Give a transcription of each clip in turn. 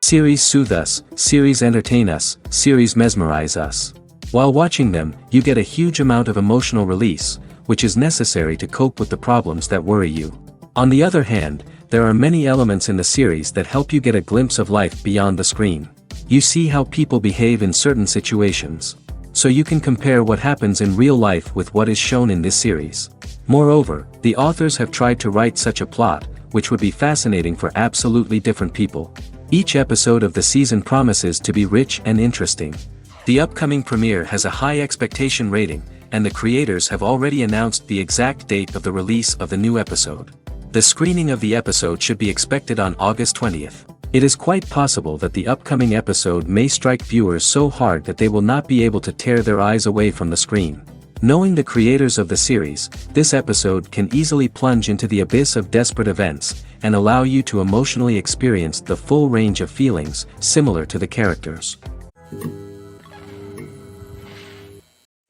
Series soothe us, series entertain us, series mesmerize us. While watching them, you get a huge amount of emotional release, which is necessary to cope with the problems that worry you. On the other hand, there are many elements in the series that help you get a glimpse of life beyond the screen. You see how people behave in certain situations. So you can compare what happens in real life with what is shown in this series. Moreover, the authors have tried to write such a plot, which would be fascinating for absolutely different people. Each episode of the season promises to be rich and interesting. The upcoming premiere has a high expectation rating, and the creators have already announced the exact date of the release of the new episode. The screening of the episode should be expected on August 20th. It is quite possible that the upcoming episode may strike viewers so hard that they will not be able to tear their eyes away from the screen. Knowing the creators of the series, this episode can easily plunge into the abyss of desperate events, and allow you to emotionally experience the full range of feelings, similar to the characters.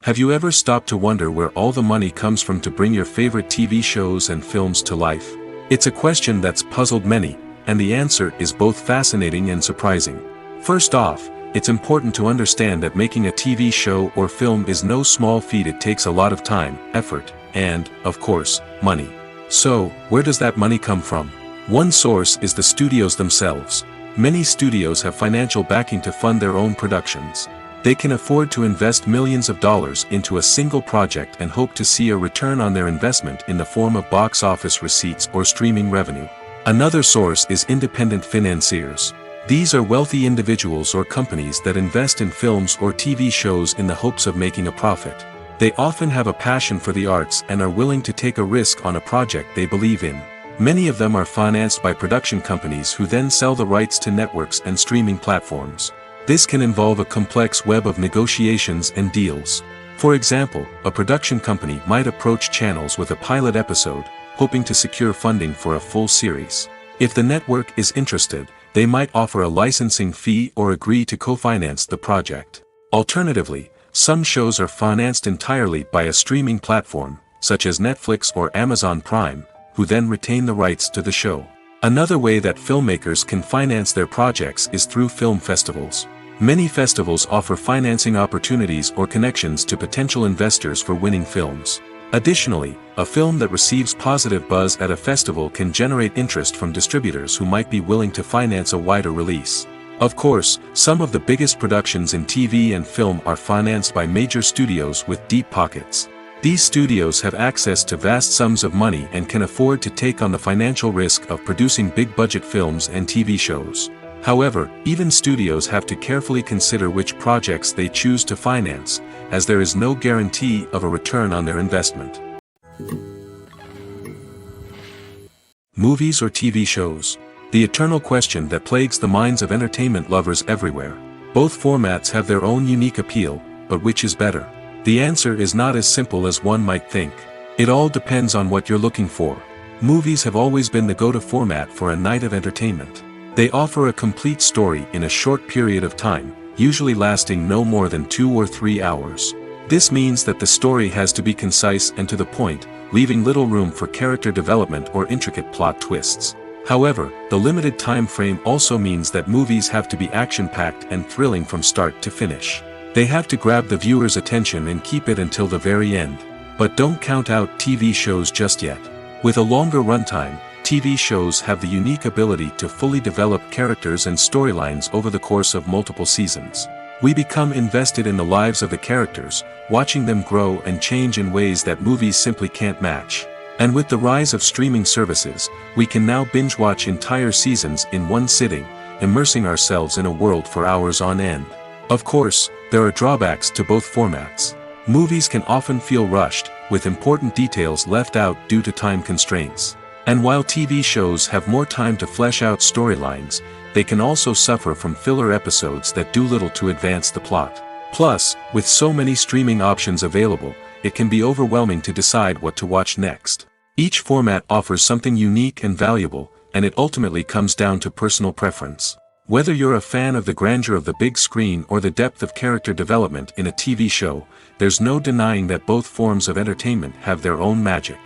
Have you ever stopped to wonder where all the money comes from to bring your favorite TV shows and films to life? It's a question that's puzzled many, and the answer is both fascinating and surprising. First off, it's important to understand that making a TV show or film is no small feat. It takes a lot of time, effort, and, of course, money. So, where does that money come from? One source is the studios themselves. Many studios have financial backing to fund their own productions. They can afford to invest millions of dollars into a single project and hope to see a return on their investment in the form of box office receipts or streaming revenue. Another source is independent financiers. These are wealthy individuals or companies that invest in films or TV shows in the hopes of making a profit. They often have a passion for the arts and are willing to take a risk on a project they believe in. Many of them are financed by production companies who then sell the rights to networks and streaming platforms. This can involve a complex web of negotiations and deals. For example, a production company might approach channels with a pilot episode, hoping to secure funding for a full series. If the network is interested, they might offer a licensing fee or agree to co-finance the project. Alternatively, some shows are financed entirely by a streaming platform, such as Netflix or Amazon Prime, who then retain the rights to the show. Another way that filmmakers can finance their projects is through film festivals. Many festivals offer financing opportunities or connections to potential investors for winning films. Additionally, a film that receives positive buzz at a festival can generate interest from distributors who might be willing to finance a wider release. Of course, some of the biggest productions in TV and film are financed by major studios with deep pockets. These studios have access to vast sums of money and can afford to take on the financial risk of producing big-budget films and TV shows. However, even studios have to carefully consider which projects they choose to finance, as there is no guarantee of a return on their investment. Movies or TV shows? The eternal question that plagues the minds of entertainment lovers everywhere. Both formats have their own unique appeal, but which is better? The answer is not as simple as one might think. It all depends on what you're looking for. Movies have always been the go-to format for a night of entertainment. They offer a complete story in a short period of time, usually lasting no more than 2 or 3 hours. This means that the story has to be concise and to the point, leaving little room for character development or intricate plot twists. However, the limited time frame also means that movies have to be action-packed and thrilling from start to finish. They have to grab the viewer's attention and keep it until the very end. But don't count out TV shows just yet. With a longer runtime, TV shows have the unique ability to fully develop characters and storylines over the course of multiple seasons. We become invested in the lives of the characters, watching them grow and change in ways that movies simply can't match. And with the rise of streaming services, we can now binge-watch entire seasons in one sitting, immersing ourselves in a world for hours on end. Of course, there are drawbacks to both formats. Movies can often feel rushed, with important details left out due to time constraints. And while TV shows have more time to flesh out storylines, they can also suffer from filler episodes that do little to advance the plot. Plus, with so many streaming options available, it can be overwhelming to decide what to watch next. Each format offers something unique and valuable, and it ultimately comes down to personal preference. Whether you're a fan of the grandeur of the big screen or the depth of character development in a TV show, there's no denying that both forms of entertainment have their own magic.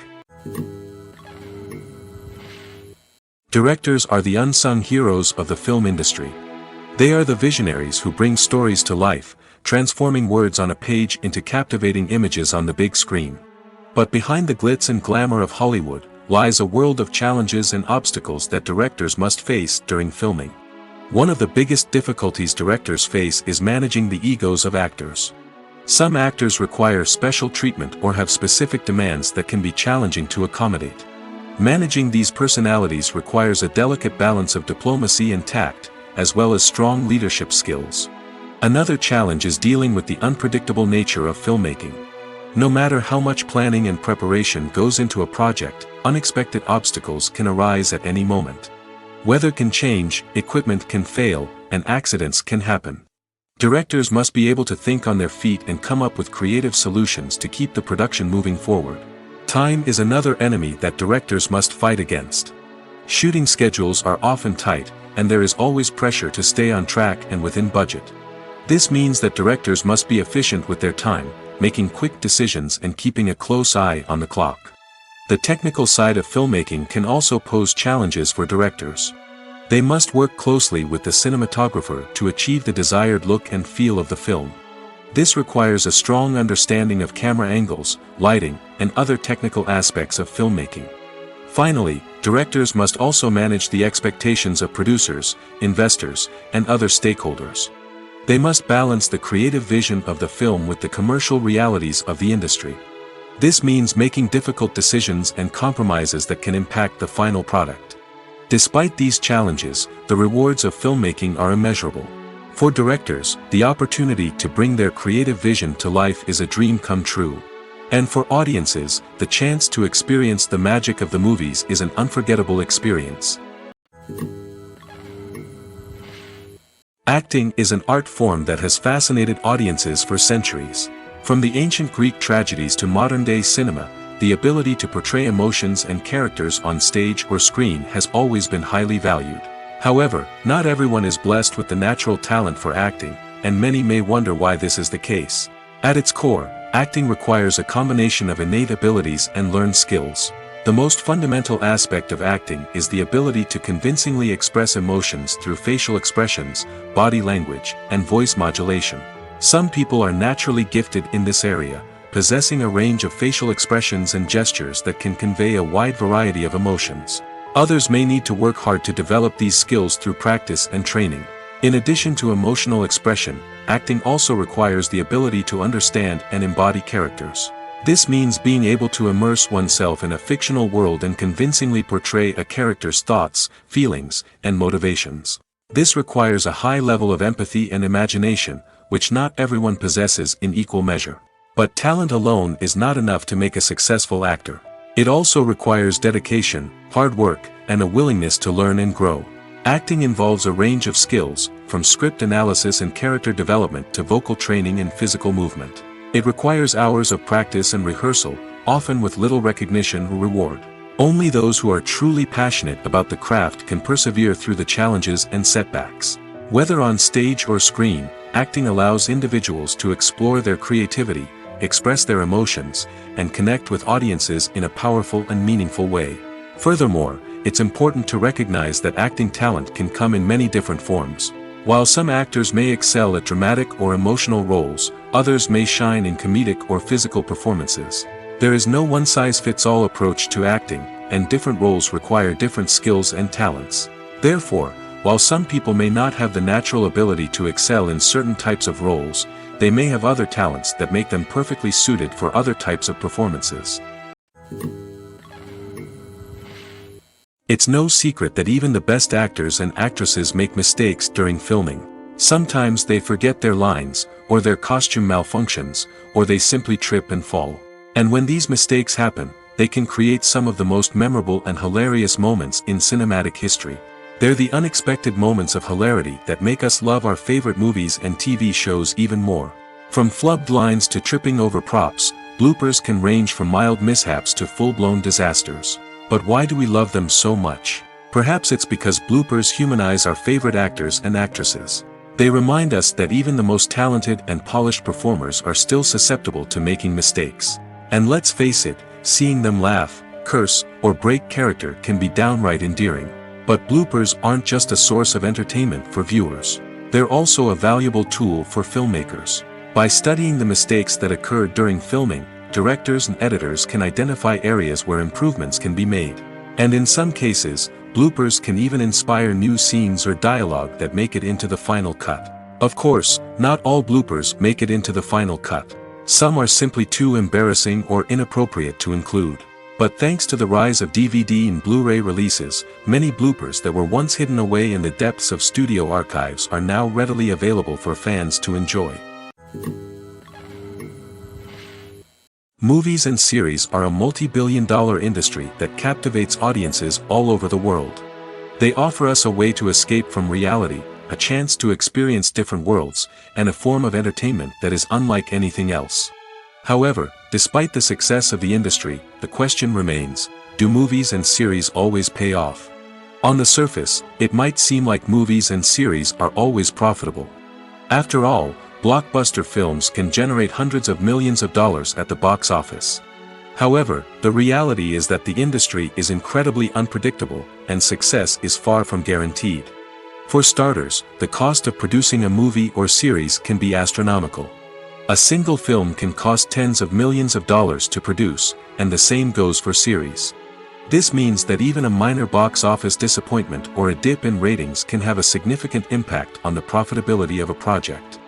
Directors are the unsung heroes of the film industry. They are the visionaries who bring stories to life, transforming words on a page into captivating images on the big screen. But behind the glitz and glamour of Hollywood lies a world of challenges and obstacles that directors must face during filming. One of the biggest difficulties directors face is managing the egos of actors. Some actors require special treatment or have specific demands that can be challenging to accommodate. Managing these personalities requires a delicate balance of diplomacy and tact, as well as strong leadership skills. Another challenge is dealing with the unpredictable nature of filmmaking. No matter how much planning and preparation goes into a project, unexpected obstacles can arise at any moment. Weather can change, equipment can fail, and accidents can happen. Directors must be able to think on their feet and come up with creative solutions to keep the production moving forward. Time is another enemy that directors must fight against. Shooting schedules are often tight, and there is always pressure to stay on track and within budget. This means that directors must be efficient with their time, making quick decisions and keeping a close eye on the clock. The technical side of filmmaking can also pose challenges for directors. They must work closely with the cinematographer to achieve the desired look and feel of the film. This requires a strong understanding of camera angles, lighting, and other technical aspects of filmmaking. Finally, directors must also manage the expectations of producers, investors, and other stakeholders. They must balance the creative vision of the film with the commercial realities of the industry. This means making difficult decisions and compromises that can impact the final product. Despite these challenges, the rewards of filmmaking are immeasurable. For directors, the opportunity to bring their creative vision to life is a dream come true. And for audiences, the chance to experience the magic of the movies is an unforgettable experience. Acting is an art form that has fascinated audiences for centuries. From the ancient Greek tragedies to modern-day cinema, the ability to portray emotions and characters on stage or screen has always been highly valued. However, not everyone is blessed with the natural talent for acting, and many may wonder why this is the case. At its core, acting requires a combination of innate abilities and learned skills. The most fundamental aspect of acting is the ability to convincingly express emotions through facial expressions, body language, and voice modulation. Some people are naturally gifted in this area, possessing a range of facial expressions and gestures that can convey a wide variety of emotions. Others may need to work hard to develop these skills through practice and training. In addition to emotional expression, acting also requires the ability to understand and embody characters. This means being able to immerse oneself in a fictional world and convincingly portray a character's thoughts, feelings, and motivations. This requires a high level of empathy and imagination, which not everyone possesses in equal measure. But talent alone is not enough to make a successful actor. It also requires dedication, hard work, and a willingness to learn and grow. Acting involves a range of skills, from script analysis and character development to vocal training and physical movement. It requires hours of practice and rehearsal, often with little recognition or reward. Only those who are truly passionate about the craft can persevere through the challenges and setbacks. Whether on stage or screen, acting allows individuals to explore their creativity, express their emotions, and connect with audiences in a powerful and meaningful way. Furthermore, it's important to recognize that acting talent can come in many different forms. While some actors may excel at dramatic or emotional roles, others may shine in comedic or physical performances. There is no one-size-fits-all approach to acting, and different roles require different skills and talents. Therefore, while some people may not have the natural ability to excel in certain types of roles, they may have other talents that make them perfectly suited for other types of performances. It's no secret that even the best actors and actresses make mistakes during filming. Sometimes they forget their lines, or their costume malfunctions, or they simply trip and fall. And when these mistakes happen, they can create some of the most memorable and hilarious moments in cinematic history. They're the unexpected moments of hilarity that make us love our favorite movies and TV shows even more. From flubbed lines to tripping over props, bloopers can range from mild mishaps to full-blown disasters. But why do we love them so much? Perhaps it's because bloopers humanize our favorite actors and actresses. They remind us that even the most talented and polished performers are still susceptible to making mistakes. And let's face it, seeing them laugh, curse, or break character can be downright endearing. But bloopers aren't just a source of entertainment for viewers. They're also a valuable tool for filmmakers. By studying the mistakes that occurred during filming, directors and editors can identify areas where improvements can be made. And in some cases, bloopers can even inspire new scenes or dialogue that make it into the final cut. Of course, not all bloopers make it into the final cut. Some are simply too embarrassing or inappropriate to include. But thanks to the rise of DVD and Blu-ray releases, many bloopers that were once hidden away in the depths of studio archives are now readily available for fans to enjoy. Movies and series are a multi-billion-dollar industry that captivates audiences all over the world. They offer us a way to escape from reality, a chance to experience different worlds, and a form of entertainment that is unlike anything else. However, despite the success of the industry, the question remains, do movies and series always pay off? On the surface, it might seem like movies and series are always profitable. After all, blockbuster films can generate hundreds of millions of dollars at the box office. However, the reality is that the industry is incredibly unpredictable, and success is far from guaranteed. For starters, the cost of producing a movie or series can be astronomical. A single film can cost tens of millions of dollars to produce, and the same goes for series. This means that even a minor box office disappointment or a dip in ratings can have a significant impact on the profitability of a project.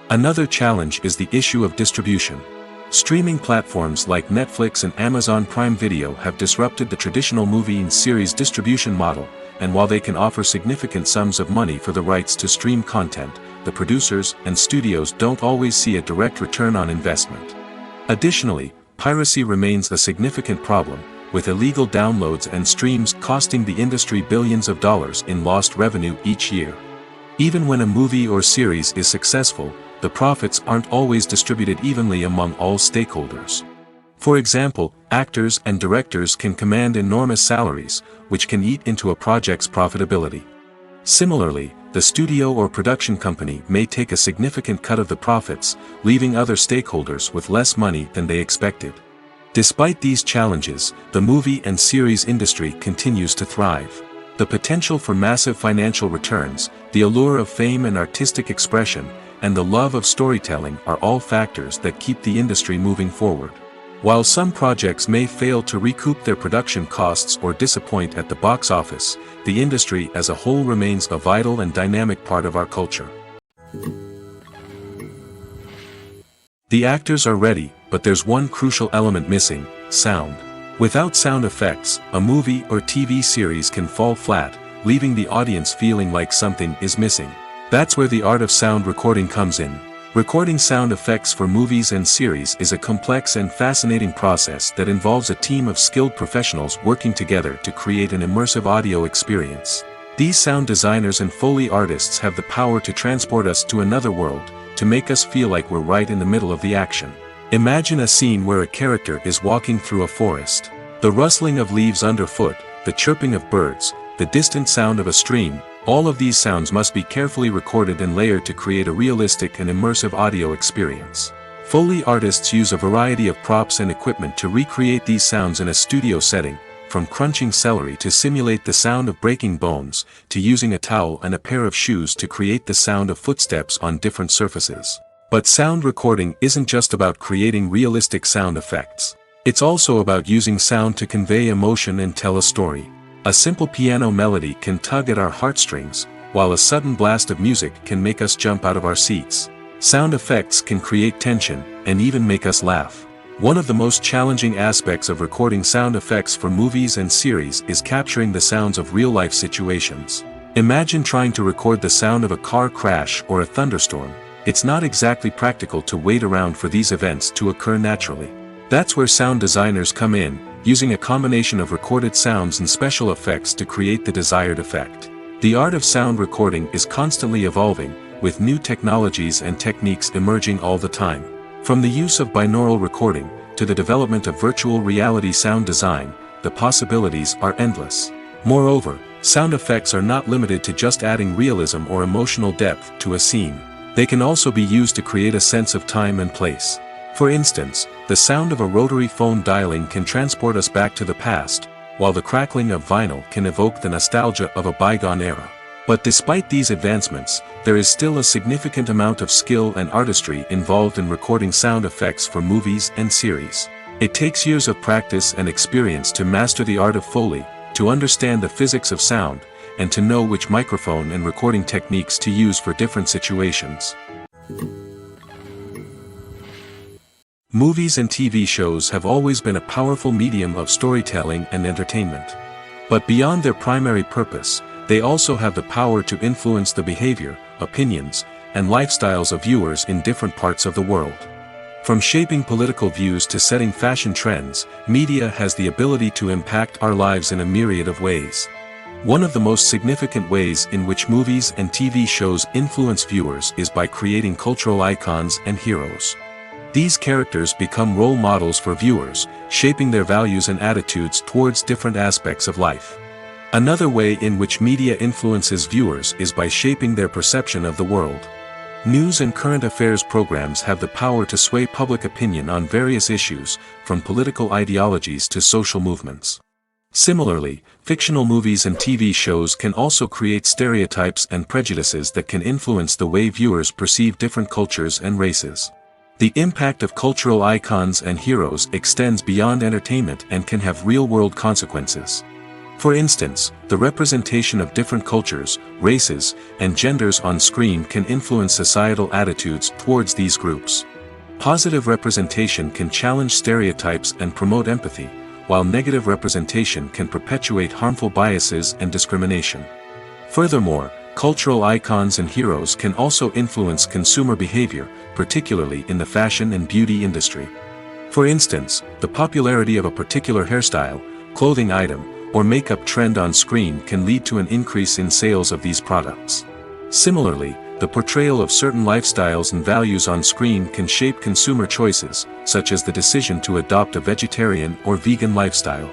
Another challenge is the issue of distribution. Streaming platforms like Netflix and Amazon Prime Video have disrupted the traditional movie and series distribution model, and while they can offer significant sums of money for the rights to stream content, the producers and studios don't always see a direct return on investment. Additionally, piracy remains a significant problem, with illegal downloads and streams costing the industry billions of dollars in lost revenue each year. Even when a movie or series is successful, the profits aren't always distributed evenly among all stakeholders. For example, actors and directors can command enormous salaries, which can eat into a project's profitability. Similarly, the studio or production company may take a significant cut of the profits, leaving other stakeholders with less money than they expected. Despite these challenges, the movie and series industry continues to thrive. The potential for massive financial returns, the allure of fame and artistic expression, and the love of storytelling are all factors that keep the industry moving forward. While some projects may fail to recoup their production costs or disappoint at the box office, the industry as a whole remains a vital and dynamic part of our culture. The actors are ready, but there's one crucial element missing: sound. Without sound effects, a movie or TV series can fall flat, leaving the audience feeling like something is missing. That's where the art of sound recording comes in. Recording sound effects for movies and series is a complex and fascinating process that involves a team of skilled professionals working together to create an immersive audio experience. These sound designers and Foley artists have the power to transport us to another world, to make us feel like we're right in the middle of the action. Imagine a scene where a character is walking through a forest. The rustling of leaves underfoot, the chirping of birds, the distant sound of a stream, all of these sounds must be carefully recorded and layered to create a realistic and immersive audio experience. Foley artists use a variety of props and equipment to recreate these sounds in a studio setting, from crunching celery to simulate the sound of breaking bones, to using a towel and a pair of shoes to create the sound of footsteps on different surfaces. But sound recording isn't just about creating realistic sound effects. It's also about using sound to convey emotion and tell a story. A simple piano melody can tug at our heartstrings, while a sudden blast of music can make us jump out of our seats. Sound effects can create tension, and even make us laugh. One of the most challenging aspects of recording sound effects for movies and series is capturing the sounds of real-life situations. Imagine trying to record the sound of a car crash or a thunderstorm. It's not exactly practical to wait around for these events to occur naturally. That's where sound designers come in, using a combination of recorded sounds and special effects to create the desired effect. The art of sound recording is constantly evolving, with new technologies and techniques emerging all the time. From the use of binaural recording, to the development of virtual reality sound design, the possibilities are endless. Moreover, sound effects are not limited to just adding realism or emotional depth to a scene. They can also be used to create a sense of time and place. For instance, the sound of a rotary phone dialing can transport us back to the past, while the crackling of vinyl can evoke the nostalgia of a bygone era. But despite these advancements, there is still a significant amount of skill and artistry involved in recording sound effects for movies and series. It takes years of practice and experience to master the art of Foley, to understand the physics of sound, and to know which microphone and recording techniques to use for different situations. Movies and TV shows have always been a powerful medium of storytelling and entertainment. But beyond their primary purpose, they also have the power to influence the behavior, opinions, and lifestyles of viewers in different parts of the world. From shaping political views to setting fashion trends, media has the ability to impact our lives in a myriad of ways. One of the most significant ways in which movies and TV shows influence viewers is by creating cultural icons and heroes. These characters become role models for viewers, shaping their values and attitudes towards different aspects of life. Another way in which media influences viewers is by shaping their perception of the world. News and current affairs programs have the power to sway public opinion on various issues, from political ideologies to social movements. Similarly, fictional movies and TV shows can also create stereotypes and prejudices that can influence the way viewers perceive different cultures and races. The impact of cultural icons and heroes extends beyond entertainment and can have real-world consequences. For instance, the representation of different cultures, races, and genders on screen can influence societal attitudes towards these groups. Positive representation can challenge stereotypes and promote empathy, while negative representation can perpetuate harmful biases and discrimination. Furthermore, cultural icons and heroes can also influence consumer behavior, particularly in the fashion and beauty industry. For instance, the popularity of a particular hairstyle, clothing item, or makeup trend on screen can lead to an increase in sales of these products. Similarly, the portrayal of certain lifestyles and values on screen can shape consumer choices, such as the decision to adopt a vegetarian or vegan lifestyle.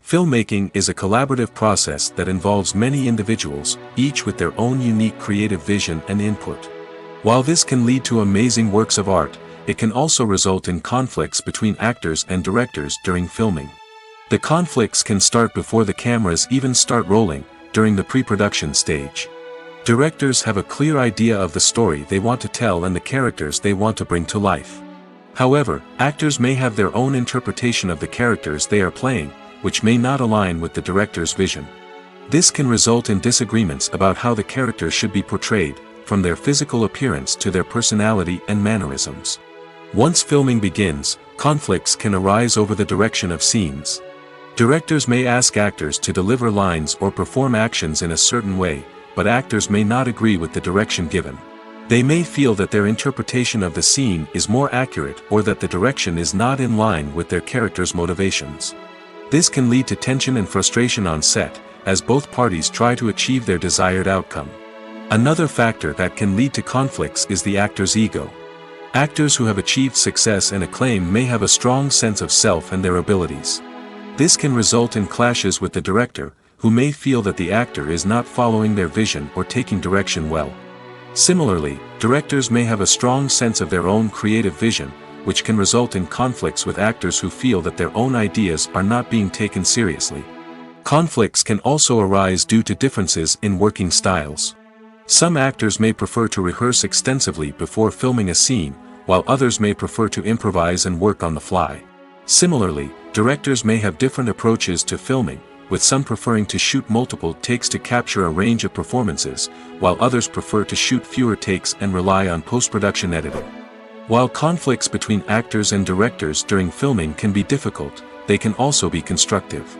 Filmmaking is a collaborative process that involves many individuals, each with their own unique creative vision and input. While this can lead to amazing works of art, it can also result in conflicts between actors and directors during filming. The conflicts can start before the cameras even start rolling, during the pre-production stage. Directors have a clear idea of the story they want to tell and the characters they want to bring to life. However, actors may have their own interpretation of the characters they are playing, which may not align with the director's vision. This can result in disagreements about how the characters should be portrayed, from their physical appearance to their personality and mannerisms. Once filming begins, conflicts can arise over the direction of scenes. Directors may ask actors to deliver lines or perform actions in a certain way, but actors may not agree with the direction given. They may feel that their interpretation of the scene is more accurate or that the direction is not in line with their character's motivations. This can lead to tension and frustration on set, as both parties try to achieve their desired outcome. Another factor that can lead to conflicts is the actor's ego. Actors who have achieved success and acclaim may have a strong sense of self and their abilities. This can result in clashes with the director, who may feel that the actor is not following their vision or taking direction well. Similarly, directors may have a strong sense of their own creative vision, which can result in conflicts with actors who feel that their own ideas are not being taken seriously. Conflicts can also arise due to differences in working styles. Some actors may prefer to rehearse extensively before filming a scene, while others may prefer to improvise and work on the fly. Similarly, directors may have different approaches to filming, with some preferring to shoot multiple takes to capture a range of performances, while others prefer to shoot fewer takes and rely on post-production editing. While conflicts between actors and directors during filming can be difficult, they can also be constructive.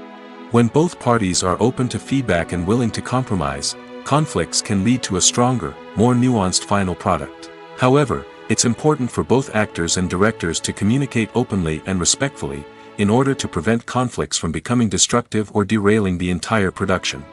When both parties are open to feedback and willing to compromise, conflicts can lead to a stronger, more nuanced final product. However, it's important for both actors and directors to communicate openly and respectfully, in order to prevent conflicts from becoming destructive or derailing the entire production.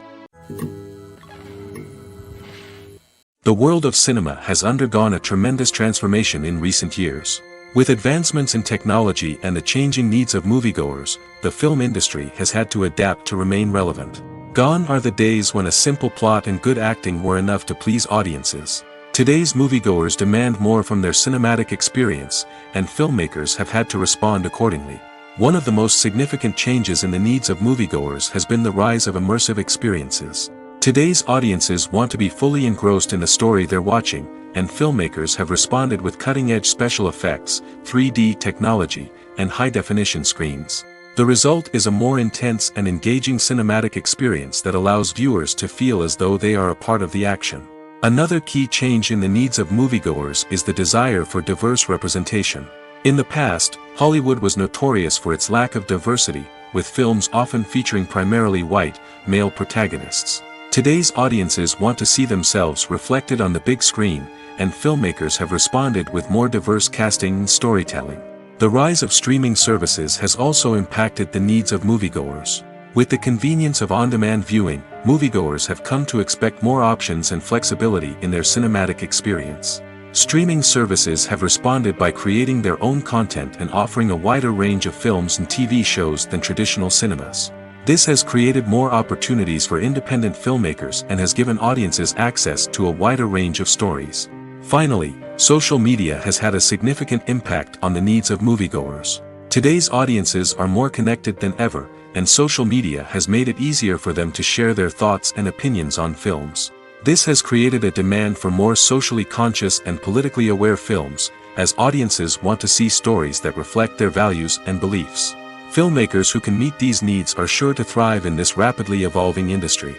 The world of cinema has undergone a tremendous transformation in recent years. With advancements in technology and the changing needs of moviegoers, the film industry has had to adapt to remain relevant. Gone are the days when a simple plot and good acting were enough to please audiences. Today's moviegoers demand more from their cinematic experience, and filmmakers have had to respond accordingly. One of the most significant changes in the needs of moviegoers has been the rise of immersive experiences. Today's audiences want to be fully engrossed in the story they're watching, and filmmakers have responded with cutting-edge special effects, 3D technology, and high-definition screens. The result is a more intense and engaging cinematic experience that allows viewers to feel as though they are a part of the action. Another key change in the needs of moviegoers is the desire for diverse representation. In the past, Hollywood was notorious for its lack of diversity, with films often featuring primarily white, male protagonists. Today's audiences want to see themselves reflected on the big screen, and filmmakers have responded with more diverse casting and storytelling. The rise of streaming services has also impacted the needs of moviegoers. With the convenience of on-demand viewing, moviegoers have come to expect more options and flexibility in their cinematic experience. Streaming services have responded by creating their own content and offering a wider range of films and TV shows than traditional cinemas. This has created more opportunities for independent filmmakers and has given audiences access to a wider range of stories. Finally, social media has had a significant impact on the needs of moviegoers. Today's audiences are more connected than ever, and social media has made it easier for them to share their thoughts and opinions on films. This has created a demand for more socially conscious and politically aware films, as audiences want to see stories that reflect their values and beliefs. Filmmakers who can meet these needs are sure to thrive in this rapidly evolving industry.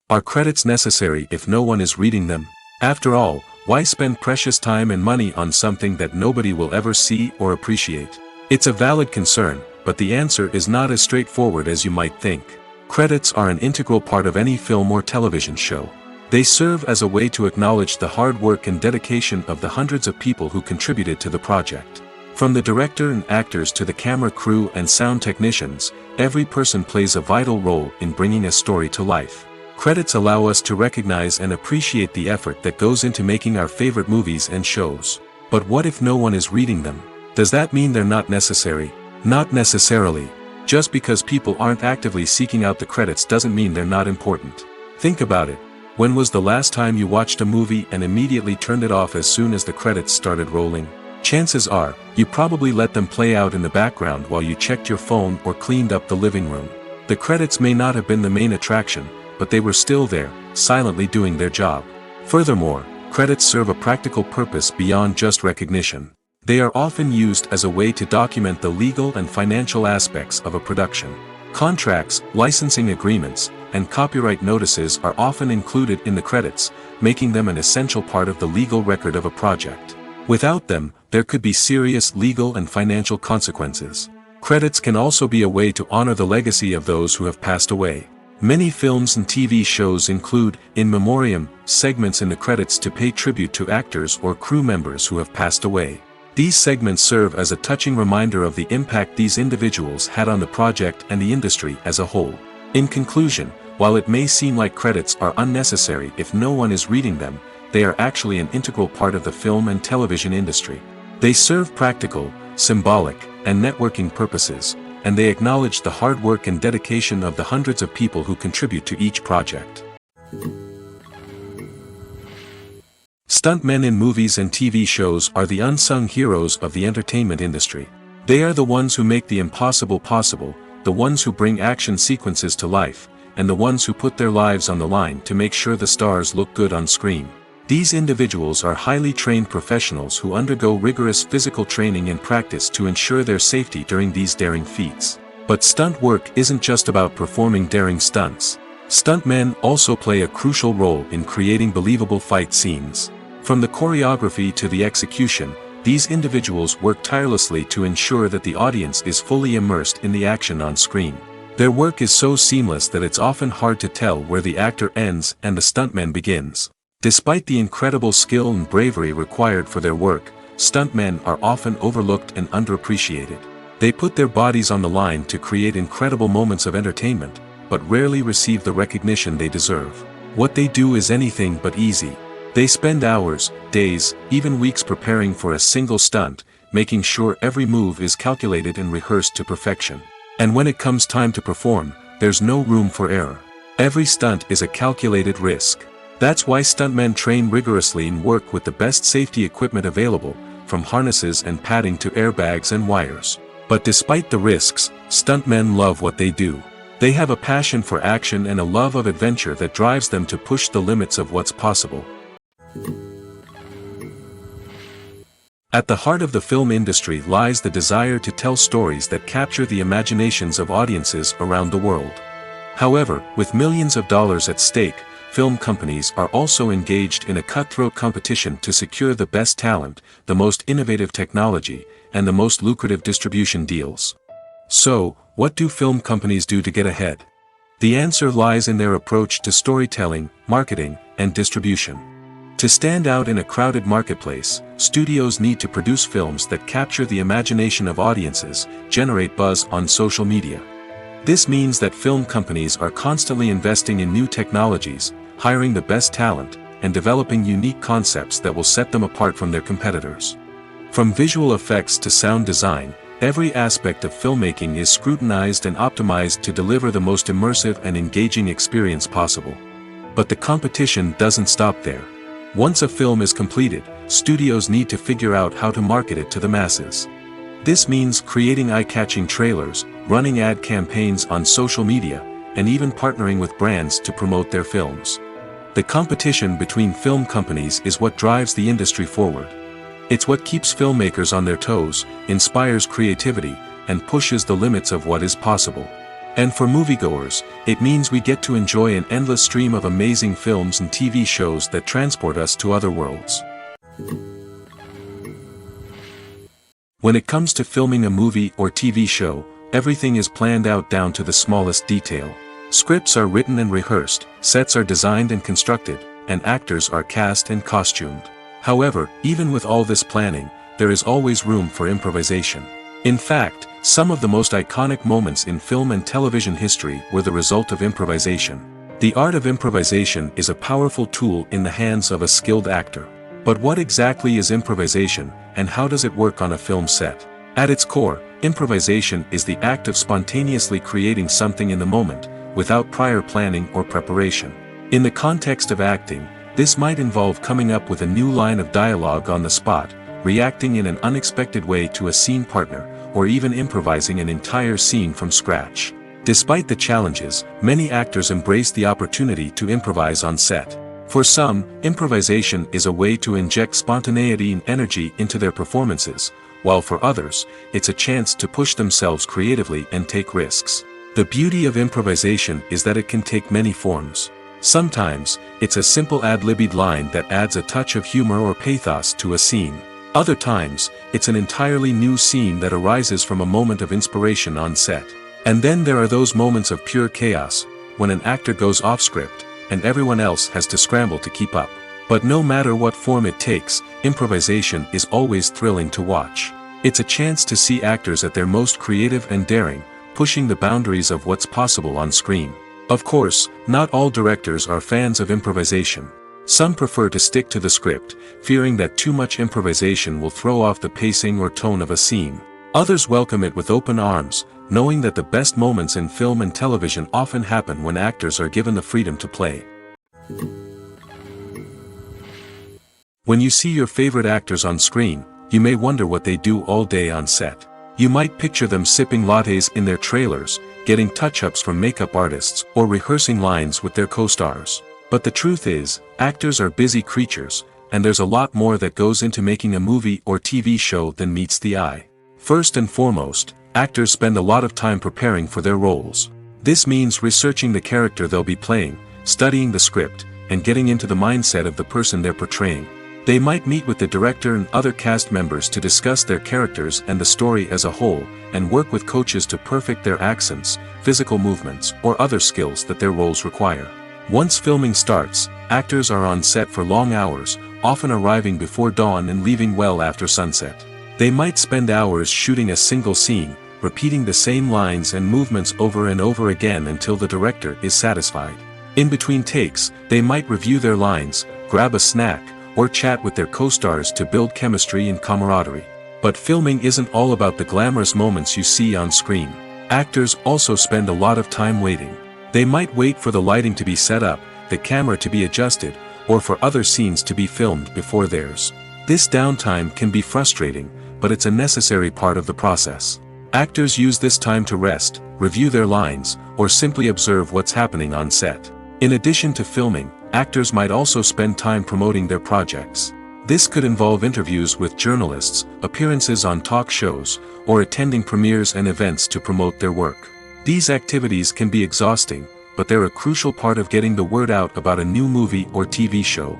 Are credits necessary if no one is reading them? After all, why spend precious time and money on something that nobody will ever see or appreciate? It's a valid concern, but the answer is not as straightforward as you might think. Credits are an integral part of any film or television show. They serve as a way to acknowledge the hard work and dedication of the hundreds of people who contributed to the project. From the director and actors to the camera crew and sound technicians, every person plays a vital role in bringing a story to life. Credits allow us to recognize and appreciate the effort that goes into making our favorite movies and shows. But what if no one is reading them? Does that mean they're not necessary? Not necessarily. Just because people aren't actively seeking out the credits doesn't mean they're not important. Think about it. When was the last time you watched a movie and immediately turned it off as soon as the credits started rolling? Chances are, you probably let them play out in the background while you checked your phone or cleaned up the living room. The credits may not have been the main attraction, but they were still there, silently doing their job. Furthermore, credits serve a practical purpose beyond just recognition. They are often used as a way to document the legal and financial aspects of a production. Contracts, licensing agreements, and copyright notices are often included in the credits, making them an essential part of the legal record of a project. Without them, there could be serious legal and financial consequences. Credits can also be a way to honor the legacy of those who have passed away. Many films and TV shows include, in memoriam, segments in the credits to pay tribute to actors or crew members who have passed away. These segments serve as a touching reminder of the impact these individuals had on the project and the industry as a whole. In conclusion, while it may seem like credits are unnecessary if no one is reading them, they are actually an integral part of the film and television industry. They serve practical, symbolic, and networking purposes, and they acknowledge the hard work and dedication of the hundreds of people who contribute to each project. Stuntmen in movies and TV shows are the unsung heroes of the entertainment industry. They are the ones who make the impossible possible, the ones who bring action sequences to life, and the ones who put their lives on the line to make sure the stars look good on screen. These individuals are highly trained professionals who undergo rigorous physical training and practice to ensure their safety during these daring feats. But stunt work isn't just about performing daring stunts. Stuntmen also play a crucial role in creating believable fight scenes. From the choreography to the execution, these individuals work tirelessly to ensure that the audience is fully immersed in the action on screen. Their work is so seamless that it's often hard to tell where the actor ends and the stuntman begins. Despite the incredible skill and bravery required for their work, stuntmen are often overlooked and underappreciated. They put their bodies on the line to create incredible moments of entertainment, but rarely receive the recognition they deserve. What they do is anything but easy. They spend hours, days, even weeks preparing for a single stunt, making sure every move is calculated and rehearsed to perfection. And when it comes time to perform, there's no room for error. Every stunt is a calculated risk. That's why stuntmen train rigorously and work with the best safety equipment available, from harnesses and padding to airbags and wires. But despite the risks, stuntmen love what they do. They have a passion for action and a love of adventure that drives them to push the limits of what's possible. At the heart of the film industry lies the desire to tell stories that capture the imaginations of audiences around the world. However, with millions of dollars at stake, film companies are also engaged in a cutthroat competition to secure the best talent, the most innovative technology, and the most lucrative distribution deals. So, what do film companies do to get ahead? The answer lies in their approach to storytelling, marketing, and distribution. To stand out in a crowded marketplace, studios need to produce films that capture the imagination of audiences, generate buzz on social media. This means that film companies are constantly investing in new technologies, hiring the best talent, and developing unique concepts that will set them apart from their competitors. From visual effects to sound design, every aspect of filmmaking is scrutinized and optimized to deliver the most immersive and engaging experience possible. But the competition doesn't stop there. Once a film is completed, studios need to figure out how to market it to the masses. This means creating eye-catching trailers, running ad campaigns on social media, and even partnering with brands to promote their films. The competition between film companies is what drives the industry forward. It's what keeps filmmakers on their toes, inspires creativity, and pushes the limits of what is possible. And for moviegoers, it means we get to enjoy an endless stream of amazing films and TV shows that transport us to other worlds. When it comes to filming a movie or TV show, everything is planned out down to the smallest detail. Scripts are written and rehearsed, sets are designed and constructed, and actors are cast and costumed. However, even with all this planning, there is always room for improvisation. In fact, some of the most iconic moments in film and television history were the result of improvisation. The art of improvisation is a powerful tool in the hands of a skilled actor. But what exactly is improvisation, and how does it work on a film set? At its core, improvisation is the act of spontaneously creating something in the moment, without prior planning or preparation. In the context of acting, this might involve coming up with a new line of dialogue on the spot, reacting in an unexpected way to a scene partner, or even improvising an entire scene from scratch. Despite the challenges, many actors embrace the opportunity to improvise on set. For some, improvisation is a way to inject spontaneity and energy into their performances, while for others, it's a chance to push themselves creatively and take risks. The beauty of improvisation is that it can take many forms. Sometimes, it's a simple ad-libbed line that adds a touch of humor or pathos to a scene. Other times, it's an entirely new scene that arises from a moment of inspiration on set. And then there are those moments of pure chaos, when an actor goes off script, and everyone else has to scramble to keep up. But no matter what form it takes, improvisation is always thrilling to watch. It's a chance to see actors at their most creative and daring, pushing the boundaries of what's possible on screen. Of course, not all directors are fans of improvisation. Some prefer to stick to the script, fearing that too much improvisation will throw off the pacing or tone of a scene. Others welcome it with open arms, knowing that the best moments in film and television often happen when actors are given the freedom to play. When you see your favorite actors on screen, you may wonder what they do all day on set. You might picture them sipping lattes in their trailers, getting touch-ups from makeup artists, or rehearsing lines with their co-stars. But the truth is, actors are busy creatures, and there's a lot more that goes into making a movie or TV show than meets the eye. First and foremost, actors spend a lot of time preparing for their roles. This means researching the character they'll be playing, studying the script, and getting into the mindset of the person they're portraying. They might meet with the director and other cast members to discuss their characters and the story as a whole, and work with coaches to perfect their accents, physical movements, or other skills that their roles require. Once filming starts, actors are on set for long hours, often arriving before dawn and leaving well after sunset. They might spend hours shooting a single scene, repeating the same lines and movements over and over again until the director is satisfied. In between takes, they might review their lines, grab a snack, or chat with their co-stars to build chemistry and camaraderie. But filming isn't all about the glamorous moments you see on screen. Actors also spend a lot of time waiting. They might wait for the lighting to be set up, the camera to be adjusted, or for other scenes to be filmed before theirs. This downtime can be frustrating, but it's a necessary part of the process. Actors use this time to rest, review their lines, or simply observe what's happening on set. In addition to filming, actors might also spend time promoting their projects. This could involve interviews with journalists, appearances on talk shows, or attending premieres and events to promote their work. These activities can be exhausting, but they're a crucial part of getting the word out about a new movie or TV show.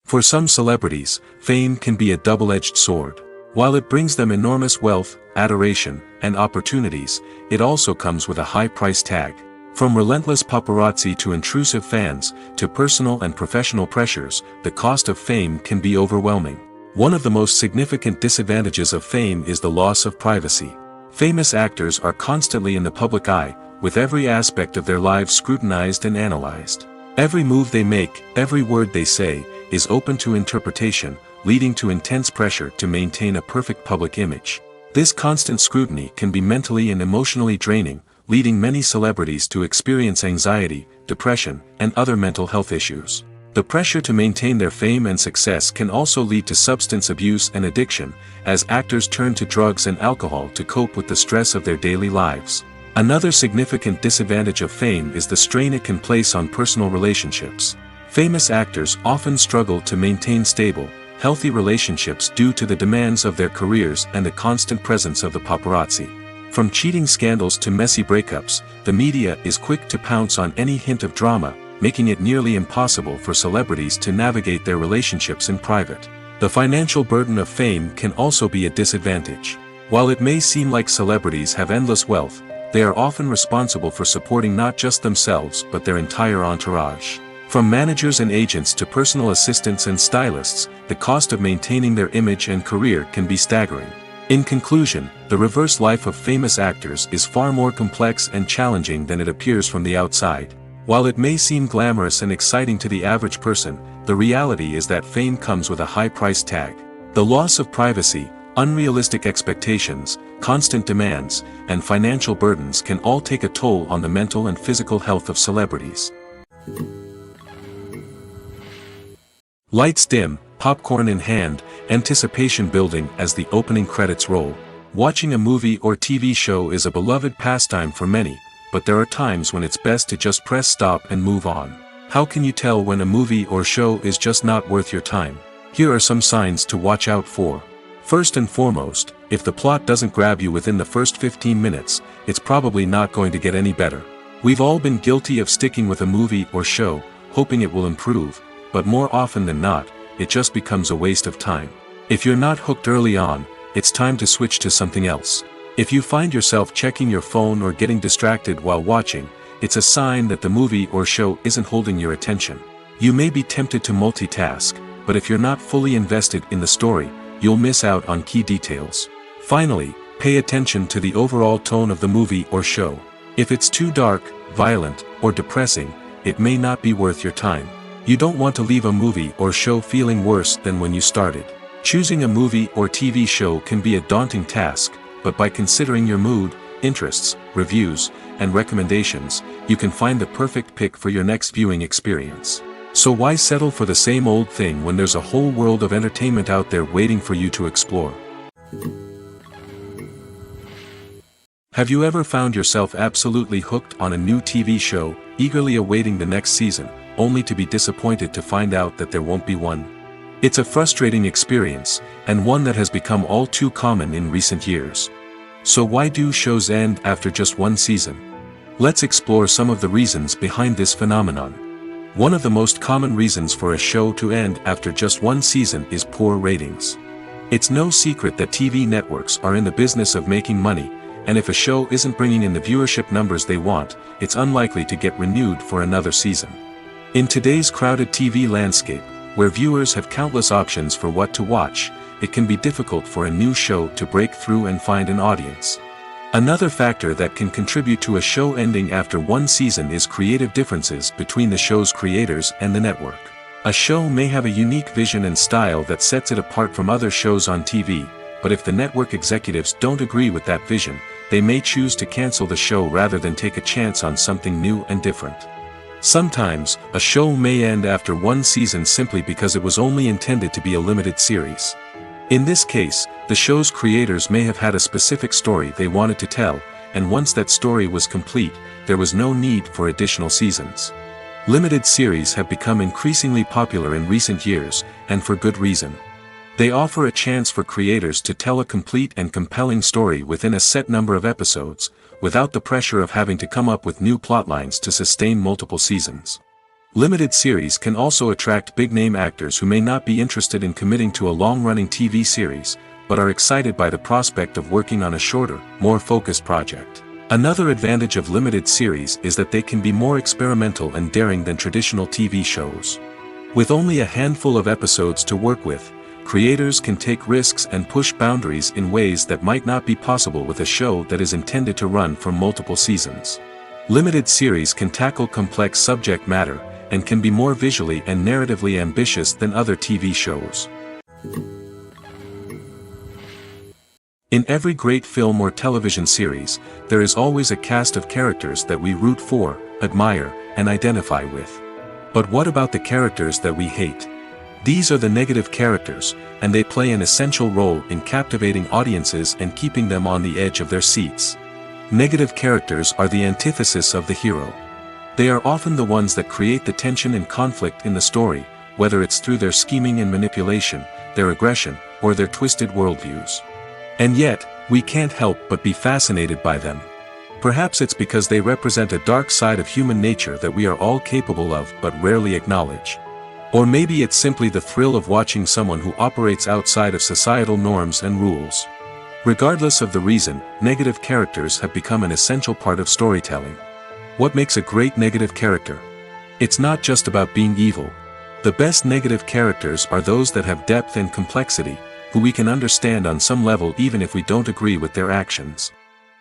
For some celebrities, fame can be a double-edged sword. While it brings them enormous wealth, adoration, and opportunities, it also comes with a high price tag. From relentless paparazzi to intrusive fans, to personal and professional pressures, the cost of fame can be overwhelming. One of the most significant disadvantages of fame is the loss of privacy. Famous actors are constantly in the public eye, with every aspect of their lives scrutinized and analyzed. Every move they make, every word they say, is open to interpretation, leading to intense pressure to maintain a perfect public image. This constant scrutiny can be mentally and emotionally draining, leading many celebrities to experience anxiety, depression, and other mental health issues. The pressure to maintain their fame and success can also lead to substance abuse and addiction, as actors turn to drugs and alcohol to cope with the stress of their daily lives. Another significant disadvantage of fame is the strain it can place on personal relationships. Famous actors often struggle to maintain stable, healthy relationships due to the demands of their careers and the constant presence of the paparazzi. From cheating scandals to messy breakups, the media is quick to pounce on any hint of drama, making it nearly impossible for celebrities to navigate their relationships in private. The financial burden of fame can also be a disadvantage. While it may seem like celebrities have endless wealth, they are often responsible for supporting not just themselves but their entire entourage. From managers and agents to personal assistants and stylists, the cost of maintaining their image and career can be staggering. In conclusion, the reverse life of famous actors is far more complex and challenging than it appears from the outside. While it may seem glamorous and exciting to the average person, the reality is that fame comes with a high price tag. The loss of privacy, unrealistic expectations, constant demands, and financial burdens can all take a toll on the mental and physical health of celebrities. Lights dim, popcorn in hand, anticipation building as the opening credits roll. Watching a movie or TV show is a beloved pastime for many, but there are times when it's best to just press stop and move on. How can you tell when a movie or show is just not worth your time? Here are some signs to watch out for. First and foremost, if the plot doesn't grab you within the first 15 minutes, it's probably not going to get any better. We've all been guilty of sticking with a movie or show, hoping it will improve, but more often than not, it just becomes a waste of time. If you're not hooked early on, it's time to switch to something else. If you find yourself checking your phone or getting distracted while watching, it's a sign that the movie or show isn't holding your attention. You may be tempted to multitask, but if you're not fully invested in the story, you'll miss out on key details. Finally, pay attention to the overall tone of the movie or show. If it's too dark, violent, or depressing, it may not be worth your time. You don't want to leave a movie or show feeling worse than when you started. Choosing a movie or TV show can be a daunting task, but by considering your mood, interests, reviews, and recommendations, you can find the perfect pick for your next viewing experience. So why settle for the same old thing when there's a whole world of entertainment out there waiting for you to explore? Have you ever found yourself absolutely hooked on a new TV show, eagerly awaiting the next season, only to be disappointed to find out that there won't be one? It's a frustrating experience, and one that has become all too common in recent years. So why do shows end after just one season? Let's explore some of the reasons behind this phenomenon. One of the most common reasons for a show to end after just one season is poor ratings. It's no secret that TV networks are in the business of making money, and if a show isn't bringing in the viewership numbers they want, it's unlikely to get renewed for another season. In today's crowded TV landscape, where viewers have countless options for what to watch, it can be difficult for a new show to break through and find an audience. Another factor that can contribute to a show ending after one season is creative differences between the show's creators and the network. A show may have a unique vision and style that sets it apart from other shows on TV, but if the network executives don't agree with that vision, they may choose to cancel the show rather than take a chance on something new and different. Sometimes, a show may end after one season simply because it was only intended to be a limited series. In this case, the show's creators may have had a specific story they wanted to tell, and once that story was complete, there was no need for additional seasons. Limited series have become increasingly popular in recent years, and for good reason. They offer a chance for creators to tell a complete and compelling story within a set number of episodes, without the pressure of having to come up with new plotlines to sustain multiple seasons. Limited series can also attract big-name actors who may not be interested in committing to a long-running TV series, but are excited by the prospect of working on a shorter, more focused project. Another advantage of limited series is that they can be more experimental and daring than traditional TV shows. With only a handful of episodes to work with, creators can take risks and push boundaries in ways that might not be possible with a show that is intended to run for multiple seasons. Limited series can tackle complex subject matter, and can be more visually and narratively ambitious than other TV shows. In every great film or television series, there is always a cast of characters that we root for, admire, and identify with. But what about the characters that we hate? These are the negative characters, and they play an essential role in captivating audiences and keeping them on the edge of their seats. Negative characters are the antithesis of the hero. They are often the ones that create the tension and conflict in the story, whether it's through their scheming and manipulation, their aggression, or their twisted worldviews. And yet, we can't help but be fascinated by them. Perhaps it's because they represent a dark side of human nature that we are all capable of but rarely acknowledge. Or maybe it's simply the thrill of watching someone who operates outside of societal norms and rules. Regardless of the reason, negative characters have become an essential part of storytelling. What makes a great negative character? It's not just about being evil. The best negative characters are those that have depth and complexity, who we can understand on some level even if we don't agree with their actions.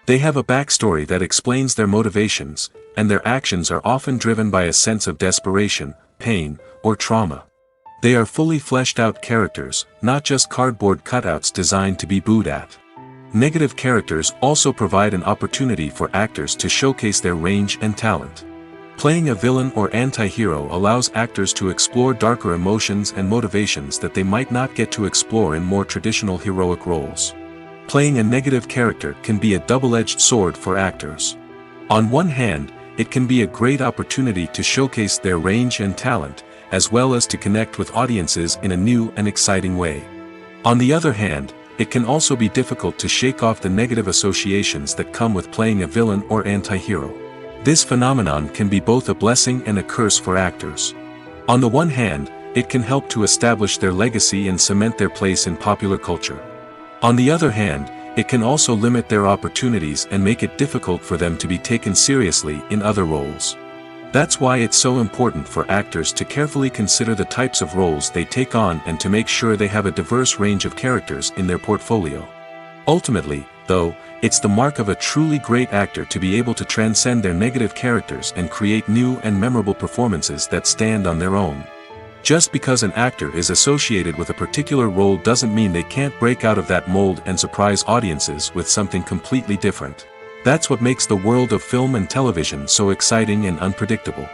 They have a backstory that explains their motivations, and their actions are often driven by a sense of desperation, pain, or trauma. They are fully fleshed out characters, not just cardboard cutouts designed to be booed at. Negative characters also provide an opportunity for actors to showcase their range and talent. Playing a villain or anti-hero allows actors to explore darker emotions and motivations that they might not get to explore in more traditional heroic roles. Playing a negative character can be a double-edged sword for actors. On one hand, it can be a great opportunity to showcase their range and talent, as well as to connect with audiences in a new and exciting way. On the other hand, it can also be difficult to shake off the negative associations that come with playing a villain or anti-hero. This phenomenon can be both a blessing and a curse for actors. On the one hand, it can help to establish their legacy and cement their place in popular culture. On the other hand, it can also limit their opportunities and make it difficult for them to be taken seriously in other roles. That's why it's so important for actors to carefully consider the types of roles they take on and to make sure they have a diverse range of characters in their portfolio. Ultimately, though, it's the mark of a truly great actor to be able to transcend their negative characters and create new and memorable performances that stand on their own. Just because an actor is associated with a particular role doesn't mean they can't break out of that mold and surprise audiences with something completely different. That's what makes the world of film and television so exciting and unpredictable.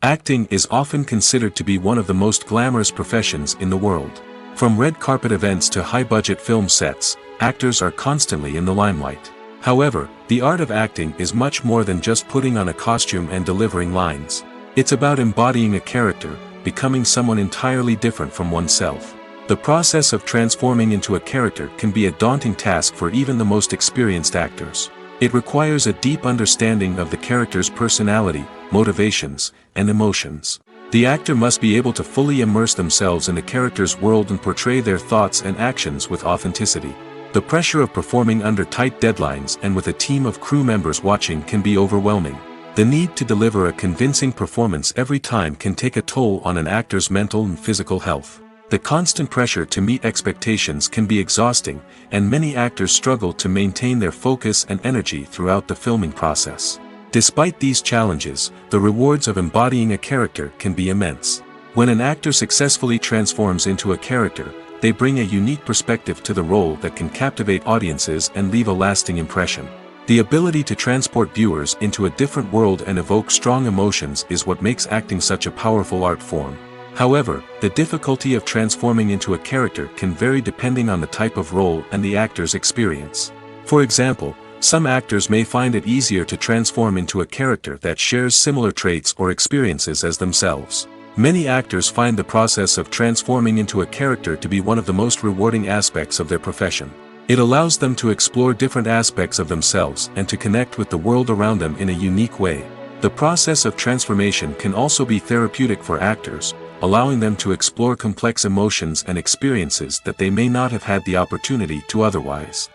Acting is often considered to be one of the most glamorous professions in the world. From red carpet events to high-budget film sets, actors are constantly in the limelight. However, the art of acting is much more than just putting on a costume and delivering lines. It's about embodying a character, becoming someone entirely different from oneself. The process of transforming into a character can be a daunting task for even the most experienced actors. It requires a deep understanding of the character's personality, motivations, and emotions. The actor must be able to fully immerse themselves in the character's world and portray their thoughts and actions with authenticity. The pressure of performing under tight deadlines and with a team of crew members watching can be overwhelming. The need to deliver a convincing performance every time can take a toll on an actor's mental and physical health. The constant pressure to meet expectations can be exhausting, and many actors struggle to maintain their focus and energy throughout the filming process. Despite these challenges, the rewards of embodying a character can be immense. When an actor successfully transforms into a character, they bring a unique perspective to the role that can captivate audiences and leave a lasting impression. The ability to transport viewers into a different world and evoke strong emotions is what makes acting such a powerful art form. However, the difficulty of transforming into a character can vary depending on the type of role and the actor's experience. For example, some actors may find it easier to transform into a character that shares similar traits or experiences as themselves. Many actors find the process of transforming into a character to be one of the most rewarding aspects of their profession. It allows them to explore different aspects of themselves and to connect with the world around them in a unique way. The process of transformation can also be therapeutic for actors, allowing them to explore complex emotions and experiences that they may not have had the opportunity to otherwise.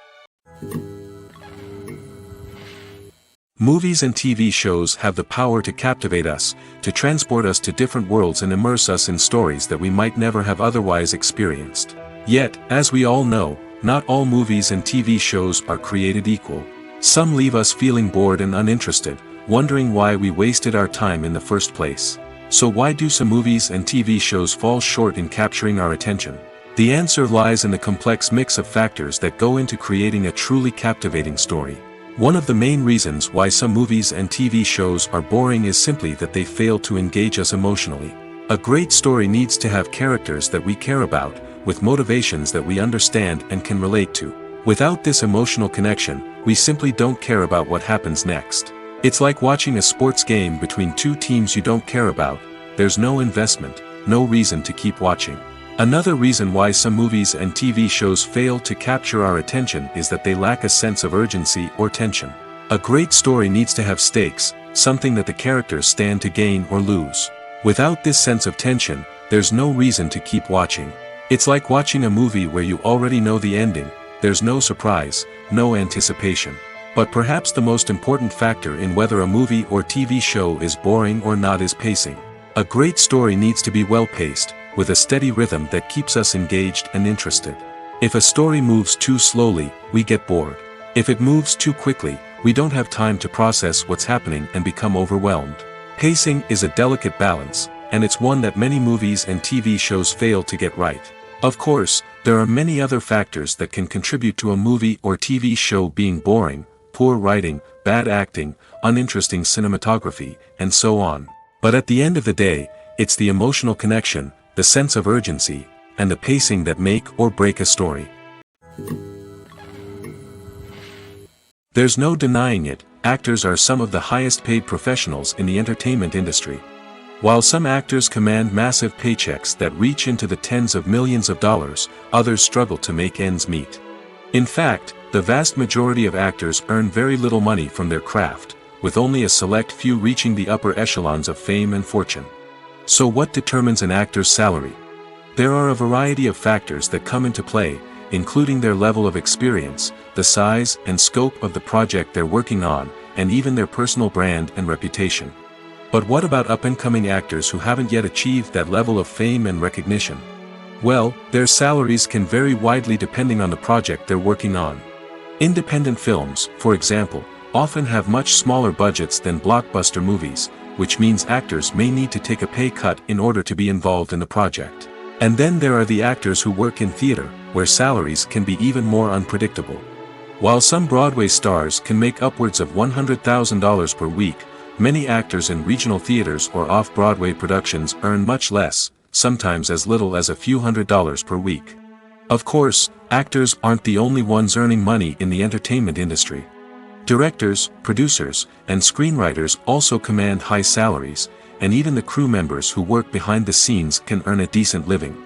Movies and TV shows have the power to captivate us, to transport us to different worlds and immerse us in stories that we might never have otherwise experienced. Yet, as we all know, not all movies and TV shows are created equal. Some leave us feeling bored and uninterested, wondering why we wasted our time in the first place. So why do some movies and TV shows fall short in capturing our attention? The answer lies in the complex mix of factors that go into creating a truly captivating story. One of the main reasons why some movies and TV shows are boring is simply that they fail to engage us emotionally. A great story needs to have characters that we care about, with motivations that we understand and can relate to. Without this emotional connection, we simply don't care about what happens next. It's like watching a sports game between two teams you don't care about. There's no investment, no reason to keep watching. Another reason why some movies and TV shows fail to capture our attention is that they lack a sense of urgency or tension. A great story needs to have stakes, something that the characters stand to gain or lose. Without this sense of tension, there's no reason to keep watching. It's like watching a movie where you already know the ending. There's no surprise, no anticipation. But perhaps the most important factor in whether a movie or TV show is boring or not is pacing. A great story needs to be well-paced, with a steady rhythm that keeps us engaged and interested. If a story moves too slowly, we get bored. If it moves too quickly, we don't have time to process what's happening and become overwhelmed. Pacing is a delicate balance, and it's one that many movies and TV shows fail to get right. Of course, there are many other factors that can contribute to a movie or TV show being boring: poor writing, bad acting, uninteresting cinematography, and so on. But at the end of the day, it's the emotional connection, the sense of urgency, and the pacing that make or break a story. There's no denying it, actors are some of the highest paid professionals in the entertainment industry. While some actors command massive paychecks that reach into the tens of millions of dollars, others struggle to make ends meet. In fact, the vast majority of actors earn very little money from their craft, with only a select few reaching the upper echelons of fame and fortune. So what determines an actor's salary? There are a variety of factors that come into play, including their level of experience, the size and scope of the project they're working on, and even their personal brand and reputation. But what about up-and-coming actors who haven't yet achieved that level of fame and recognition? Well, their salaries can vary widely depending on the project they're working on. Independent films, for example, often have much smaller budgets than blockbuster movies, which means actors may need to take a pay cut in order to be involved in the project. And then there are the actors who work in theater, where salaries can be even more unpredictable. While some Broadway stars can make upwards of $100,000 per week, many actors in regional theaters or off-Broadway productions earn much less, sometimes as little as a few $100s per week. Of course, actors aren't the only ones earning money in the entertainment industry. Directors, producers, and screenwriters also command high salaries, and even the crew members who work behind the scenes can earn a decent living.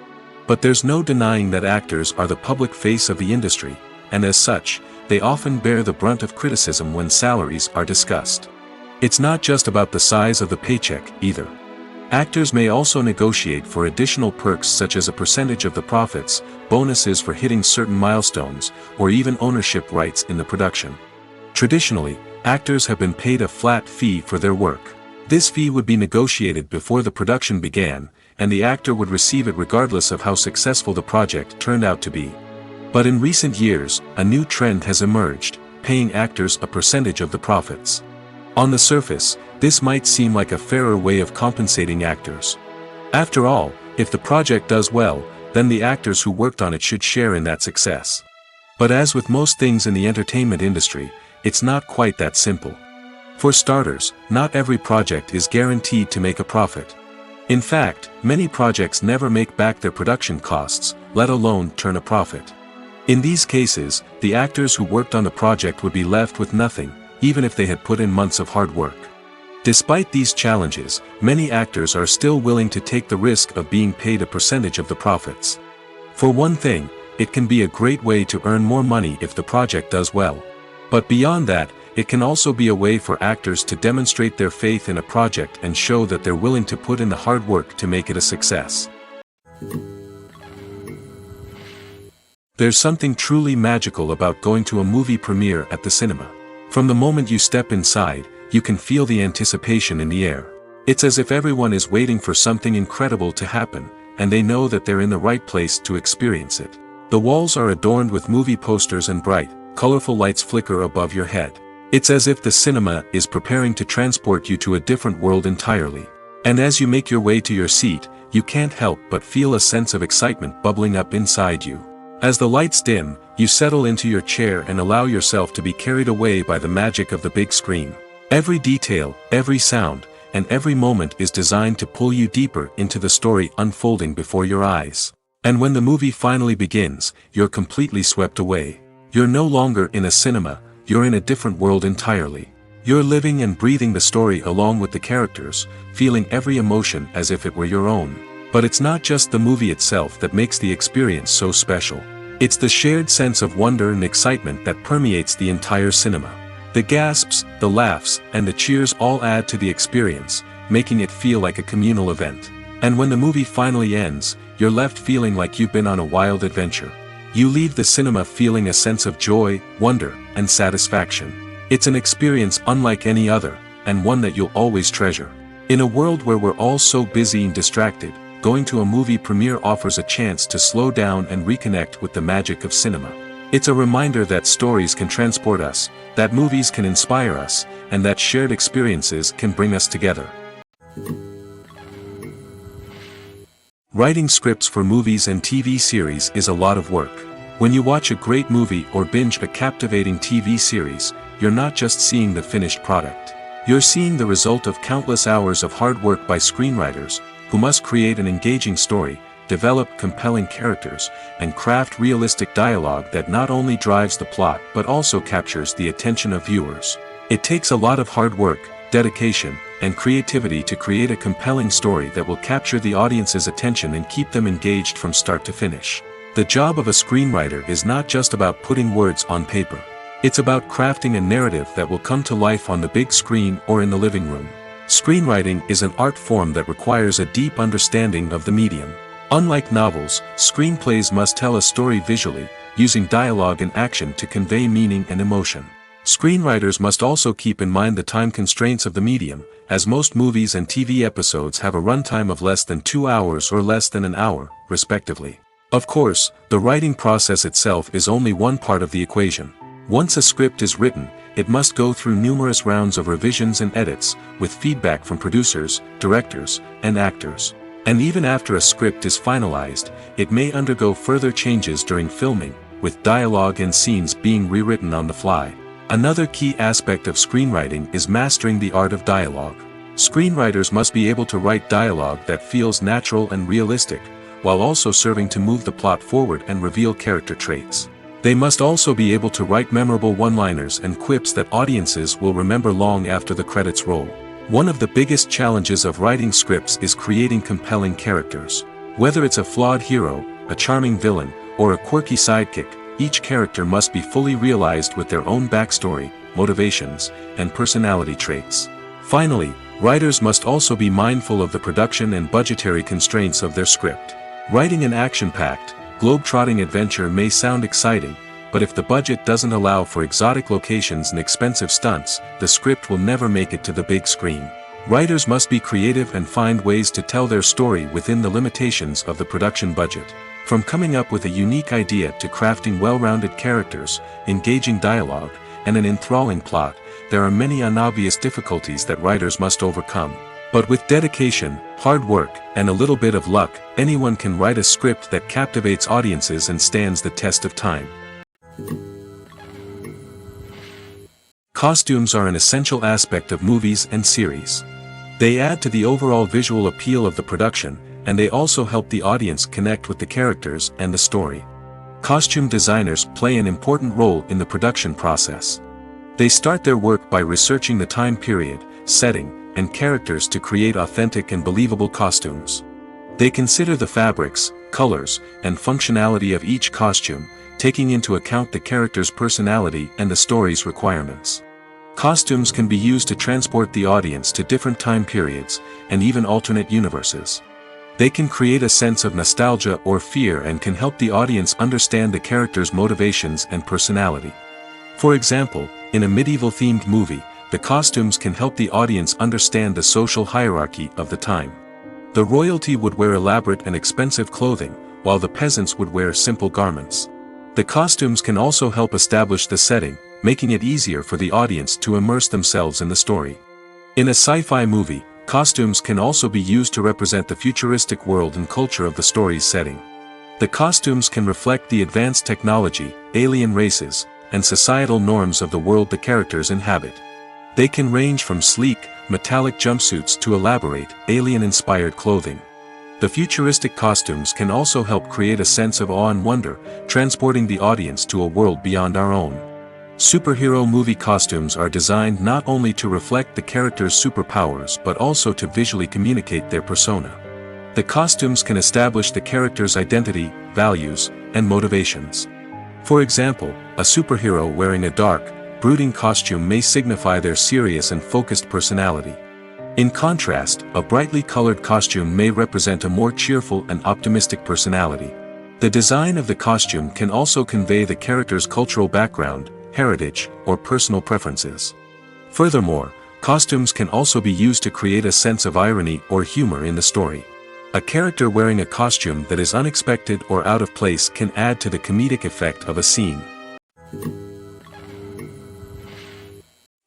But there's no denying that actors are the public face of the industry, and as such, they often bear the brunt of criticism when salaries are discussed. It's not just about the size of the paycheck, either. Actors may also negotiate for additional perks such as a percentage of the profits, bonuses for hitting certain milestones, or even ownership rights in the production. Traditionally, actors have been paid a flat fee for their work. This fee would be negotiated before the production began, and the actor would receive it regardless of how successful the project turned out to be. But in recent years, a new trend has emerged, paying actors a percentage of the profits. On the surface, this might seem like a fairer way of compensating actors. After all, if the project does well, then the actors who worked on it should share in that success. But as with most things in the entertainment industry, It's not quite that simple. For starters, not every project is guaranteed to make a profit. In fact, many projects never make back their production costs, let alone turn a profit. In these cases, the actors who worked on the project would be left with nothing, even if they had put in months of hard work. Despite these challenges, many actors are still willing to take the risk of being paid a percentage of the profits. For one thing, it can be a great way to earn more money if the project does well. But beyond that, it can also be a way for actors to demonstrate their faith in a project and show that they're willing to put in the hard work to make it a success. There's something truly magical about going to a movie premiere at the cinema. From the moment you step inside, you can feel the anticipation in the air. It's as if everyone is waiting for something incredible to happen, and they know that they're in the right place to experience it. The walls are adorned with movie posters and bright, colorful lights flicker above your head. It's as if the cinema is preparing to transport you to a different world entirely. And as you make your way to your seat, you can't help but feel a sense of excitement bubbling up inside you. As the lights dim, you settle into your chair and allow yourself to be carried away by the magic of the big screen. Every detail, every sound, and every moment is designed to pull you deeper into the story unfolding before your eyes. And when the movie finally begins, you're completely swept away. You're no longer in a cinema, you're in a different world entirely. You're living and breathing the story along with the characters, feeling every emotion as if it were your own. But it's not just the movie itself that makes the experience so special. It's the shared sense of wonder and excitement that permeates the entire cinema. The gasps, the laughs, and the cheers all add to the experience, making it feel like a communal event. And when the movie finally ends, you're left feeling like you've been on a wild adventure. You leave the cinema feeling a sense of joy, wonder, and satisfaction. It's an experience unlike any other, and one that you'll always treasure. In a world where we're all so busy and distracted, going to a movie premiere offers a chance to slow down and reconnect with the magic of cinema. It's a reminder that stories can transport us, that movies can inspire us, and that shared experiences can bring us together. Writing scripts for movies and TV series is a lot of work. When you watch a great movie or binge a captivating TV series, you're not just seeing the finished product. You're seeing the result of countless hours of hard work by screenwriters, who must create an engaging story, develop compelling characters, and craft realistic dialogue that not only drives the plot but also captures the attention of viewers. It takes a lot of hard work, dedication, and creativity to create a compelling story that will capture the audience's attention and keep them engaged from start to finish. The job of a screenwriter is not just about putting words on paper. It's about crafting a narrative that will come to life on the big screen or in the living room. Screenwriting is an art form that requires a deep understanding of the medium. Unlike novels, screenplays must tell a story visually, using dialogue and action to convey meaning and emotion. Screenwriters must also keep in mind the time constraints of the medium, as most movies and TV episodes have a runtime of less than 2 hours or less than an hour, respectively. Of course, the writing process itself is only one part of the equation. Once a script is written, it must go through numerous rounds of revisions and edits, with feedback from producers, directors, and actors. And even after a script is finalized, it may undergo further changes during filming, with dialogue and scenes being rewritten on the fly. Another key aspect of screenwriting is mastering the art of dialogue. Screenwriters must be able to write dialogue that feels natural and realistic, while also serving to move the plot forward and reveal character traits. They must also be able to write memorable one-liners and quips that audiences will remember long after the credits roll. One of the biggest challenges of writing scripts is creating compelling characters. Whether it's a flawed hero, a charming villain, or a quirky sidekick, each character must be fully realized with their own backstory, motivations, and personality traits. Finally, writers must also be mindful of the production and budgetary constraints of their script. Writing an action-packed, globe-trotting adventure may sound exciting, but if the budget doesn't allow for exotic locations and expensive stunts, the script will never make it to the big screen. Writers must be creative and find ways to tell their story within the limitations of the production budget. From coming up with a unique idea to crafting well-rounded characters, engaging dialogue, and an enthralling plot, there are many unobvious difficulties that writers must overcome. But with dedication, hard work, and a little bit of luck, anyone can write a script that captivates audiences and stands the test of time. Costumes are an essential aspect of movies and series. They add to the overall visual appeal of the production, and they also help the audience connect with the characters and the story. Costume designers play an important role in the production process. They start their work by researching the time period, setting, and characters to create authentic and believable costumes. They consider the fabrics, colors, and functionality of each costume, taking into account the character's personality and the story's requirements. Costumes can be used to transport the audience to different time periods, and even alternate universes. They can create a sense of nostalgia or fear and can help the audience understand the character's motivations and personality. For example, in a medieval-themed movie, the costumes can help the audience understand the social hierarchy of the time. The royalty would wear elaborate and expensive clothing, while the peasants would wear simple garments. The costumes can also help establish the setting, making it easier for the audience to immerse themselves in the story. In a sci-fi movie, costumes can also be used to represent the futuristic world and culture of the story's setting. The costumes can reflect the advanced technology, alien races, and societal norms of the world the characters inhabit. They can range from sleek, metallic jumpsuits to elaborate, alien-inspired clothing. The futuristic costumes can also help create a sense of awe and wonder, transporting the audience to a world beyond our own. Superhero movie costumes are designed not only to reflect the character's superpowers but also to visually communicate their persona. The costumes can establish the character's identity, values, and motivations. For example, a superhero wearing a dark, brooding costume may signify their serious and focused personality. In contrast, a brightly colored costume may represent a more cheerful and optimistic personality. The design of the costume can also convey the character's cultural background, heritage, or personal preferences. Furthermore, costumes can also be used to create a sense of irony or humor in the story. A character wearing a costume that is unexpected or out of place can add to the comedic effect of a scene.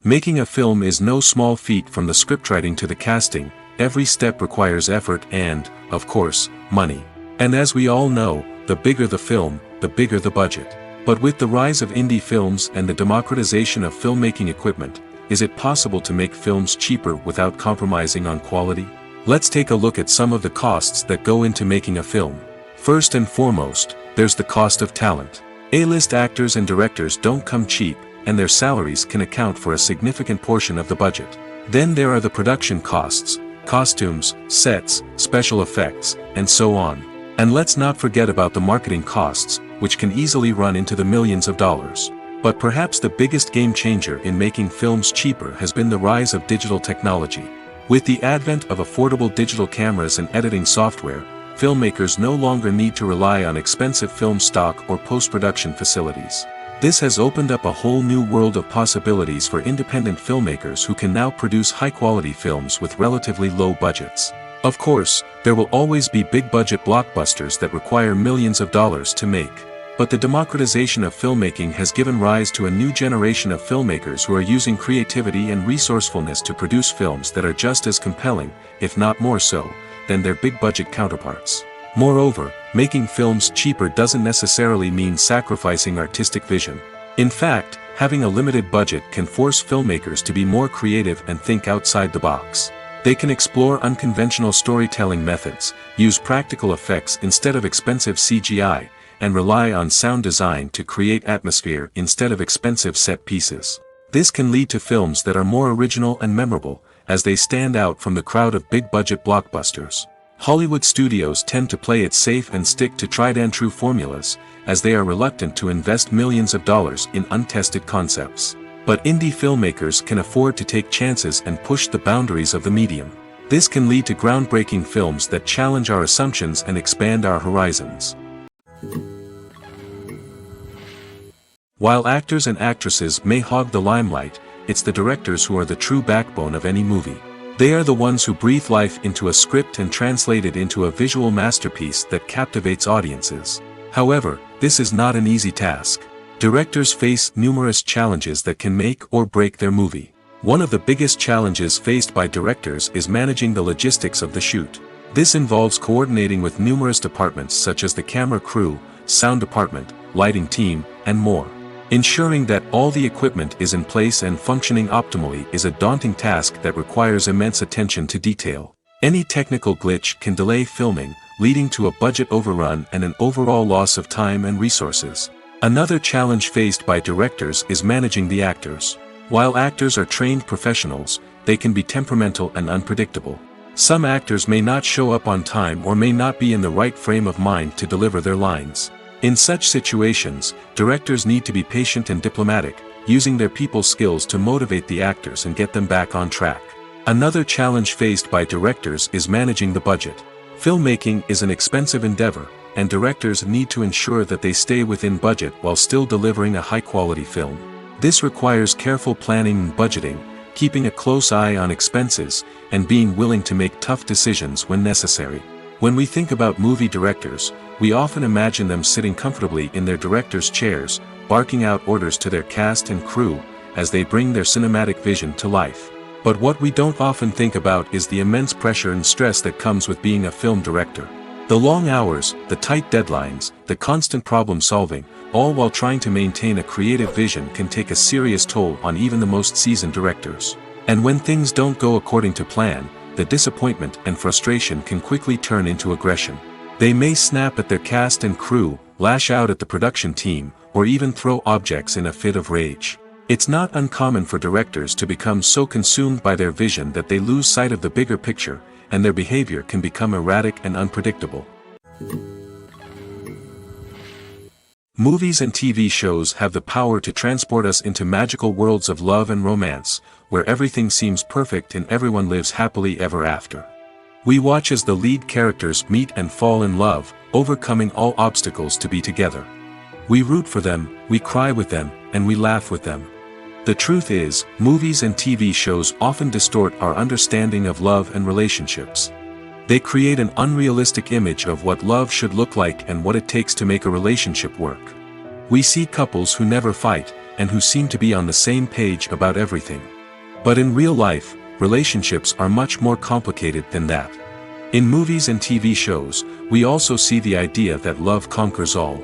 Making a film is no small feat. From the scriptwriting to the casting, every step requires effort and, of course, money. And as we all know, the bigger the film, the bigger the budget. But with the rise of indie films and the democratization of filmmaking equipment, is it possible to make films cheaper without compromising on quality? Let's take a look at some of the costs that go into making a film. First and foremost, there's the cost of talent. A-list actors and directors don't come cheap, and their salaries can account for a significant portion of the budget. Then there are the production costs, costumes, sets, special effects, and so on. And let's not forget about the marketing costs, which can easily run into the millions of dollars. But perhaps the biggest game changer in making films cheaper has been the rise of digital technology. With the advent of affordable digital cameras and editing software, filmmakers no longer need to rely on expensive film stock or post-production facilities. This has opened up a whole new world of possibilities for independent filmmakers who can now produce high-quality films with relatively low budgets. Of course, there will always be big-budget blockbusters that require millions of dollars to make. But the democratization of filmmaking has given rise to a new generation of filmmakers who are using creativity and resourcefulness to produce films that are just as compelling, if not more so, than their big-budget counterparts. Moreover, making films cheaper doesn't necessarily mean sacrificing artistic vision. In fact, having a limited budget can force filmmakers to be more creative and think outside the box. They can explore unconventional storytelling methods, use practical effects instead of expensive CGI, and rely on sound design to create atmosphere instead of expensive set pieces. This can lead to films that are more original and memorable, as they stand out from the crowd of big-budget blockbusters. Hollywood studios tend to play it safe and stick to tried-and-true formulas, as they are reluctant to invest millions of dollars in untested concepts. But indie filmmakers can afford to take chances and push the boundaries of the medium. This can lead to groundbreaking films that challenge our assumptions and expand our horizons. While actors and actresses may hog the limelight, it's the directors who are the true backbone of any movie. They are the ones who breathe life into a script and translate it into a visual masterpiece that captivates audiences. However, this is not an easy task. Directors face numerous challenges that can make or break their movie. One of the biggest challenges faced by directors is managing the logistics of the shoot. This involves coordinating with numerous departments such as the camera crew, sound department, lighting team, and more. Ensuring that all the equipment is in place and functioning optimally is a daunting task that requires immense attention to detail. Any technical glitch can delay filming, leading to a budget overrun and an overall loss of time and resources. Another challenge faced by directors is managing the actors. While actors are trained professionals, they can be temperamental and unpredictable. Some actors may not show up on time or may not be in the right frame of mind to deliver their lines. In such situations, directors need to be patient and diplomatic, using their people skills to motivate the actors and get them back on track. Another challenge faced by directors is managing the budget. Filmmaking is an expensive endeavor, and directors need to ensure that they stay within budget while still delivering a high-quality film. This requires careful planning and budgeting, keeping a close eye on expenses, and being willing to make tough decisions when necessary. When we think about movie directors, we often imagine them sitting comfortably in their director's chairs, barking out orders to their cast and crew, as they bring their cinematic vision to life. But what we don't often think about is the immense pressure and stress that comes with being a film director. The long hours, the tight deadlines, the constant problem solving, all while trying to maintain a creative vision can take a serious toll on even the most seasoned directors. And when things don't go according to plan, the disappointment and frustration can quickly turn into aggression. They may snap at their cast and crew, lash out at the production team, or even throw objects in a fit of rage. It's not uncommon for directors to become so consumed by their vision that they lose sight of the bigger picture, and their behavior can become erratic and unpredictable. Movies and TV shows have the power to transport us into magical worlds of love and romance, where everything seems perfect and everyone lives happily ever after. We watch as the lead characters meet and fall in love, overcoming all obstacles to be together. We root for them, we cry with them, and we laugh with them. The truth is, movies and TV shows often distort our understanding of love and relationships. They create an unrealistic image of what love should look like and what it takes to make a relationship work. We see couples who never fight, and who seem to be on the same page about everything. But in real life, relationships are much more complicated than that. In movies and TV shows, we also see the idea that love conquers all.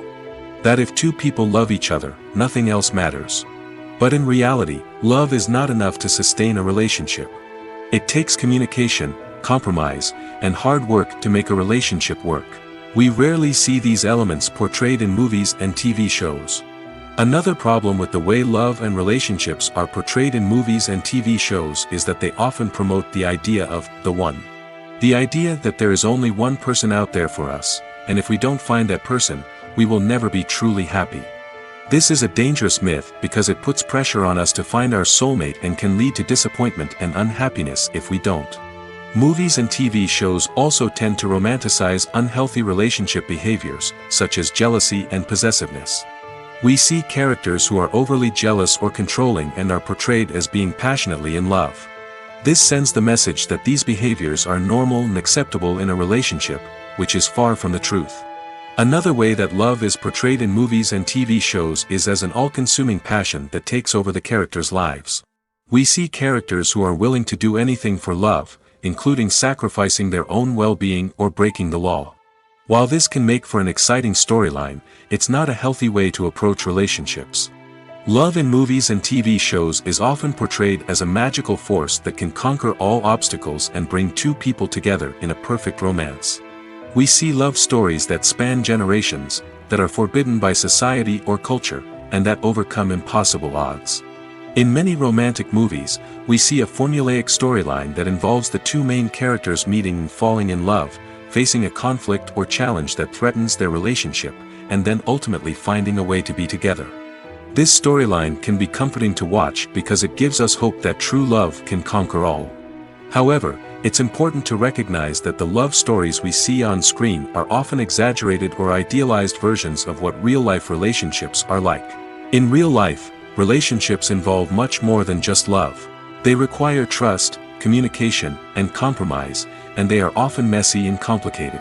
That if two people love each other, nothing else matters. But in reality, love is not enough to sustain a relationship. It takes communication, compromise, and hard work to make a relationship work. We rarely see these elements portrayed in movies and TV shows. Another problem with the way love and relationships are portrayed in movies and TV shows is that they often promote the idea of the one. The idea that there is only one person out there for us, and if we don't find that person, we will never be truly happy. This is a dangerous myth because it puts pressure on us to find our soulmate and can lead to disappointment and unhappiness if we don't. Movies and TV shows also tend to romanticize unhealthy relationship behaviors, such as jealousy and possessiveness. We see characters who are overly jealous or controlling and are portrayed as being passionately in love. This sends the message that these behaviors are normal and acceptable in a relationship, which is far from the truth. Another way that love is portrayed in movies and TV shows is as an all-consuming passion that takes over the characters' lives. We see characters who are willing to do anything for love, including sacrificing their own well-being or breaking the law. While this can make for an exciting storyline, it's not a healthy way to approach relationships. Love in movies and TV shows is often portrayed as a magical force that can conquer all obstacles and bring two people together in a perfect romance. We see love stories that span generations, that are forbidden by society or culture, and that overcome impossible odds. In many romantic movies, we see a formulaic storyline that involves the two main characters meeting and falling in love, facing a conflict or challenge that threatens their relationship, and then ultimately finding a way to be together. This storyline can be comforting to watch because it gives us hope that true love can conquer all. However, it's important to recognize that the love stories we see on screen are often exaggerated or idealized versions of what real-life relationships are like. In real life, relationships involve much more than just love. They require trust, communication, and compromise, and they are often messy and complicated.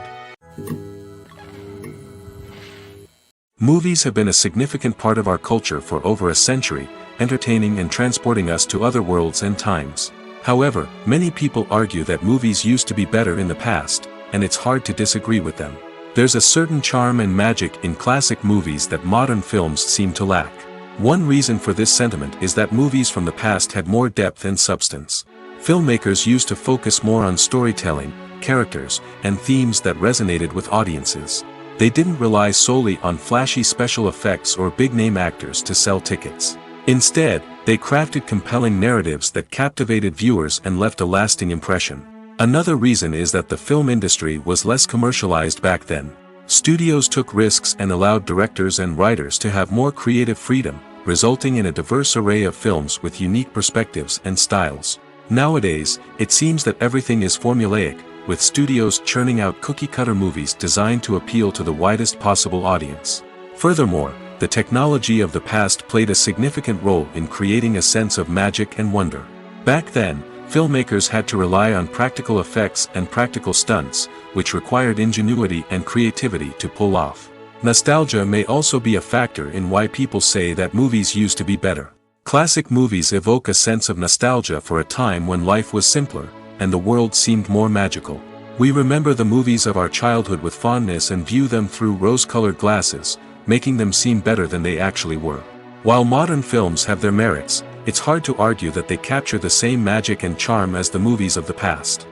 Movies have been a significant part of our culture for over a century, entertaining and transporting us to other worlds and times. However, many people argue that movies used to be better in the past, and it's hard to disagree with them. There's a certain charm and magic in classic movies that modern films seem to lack. One reason for this sentiment is that movies from the past had more depth and substance. Filmmakers used to focus more on storytelling, characters, and themes that resonated with audiences. They didn't rely solely on flashy special effects or big-name actors to sell tickets. Instead, they crafted compelling narratives that captivated viewers and left a lasting impression. Another reason is that the film industry was less commercialized back then. Studios took risks and allowed directors and writers to have more creative freedom, resulting in a diverse array of films with unique perspectives and styles. Nowadays, it seems that everything is formulaic, with studios churning out cookie-cutter movies designed to appeal to the widest possible audience. Furthermore, the technology of the past played a significant role in creating a sense of magic and wonder. Back then, filmmakers had to rely on practical effects and practical stunts, which required ingenuity and creativity to pull off. Nostalgia may also be a factor in why people say that movies used to be better. Classic movies evoke a sense of nostalgia for a time when life was simpler, and the world seemed more magical. We remember the movies of our childhood with fondness and view them through rose-colored glasses, making them seem better than they actually were. While modern films have their merits, it's hard to argue that they capture the same magic and charm as the movies of the past.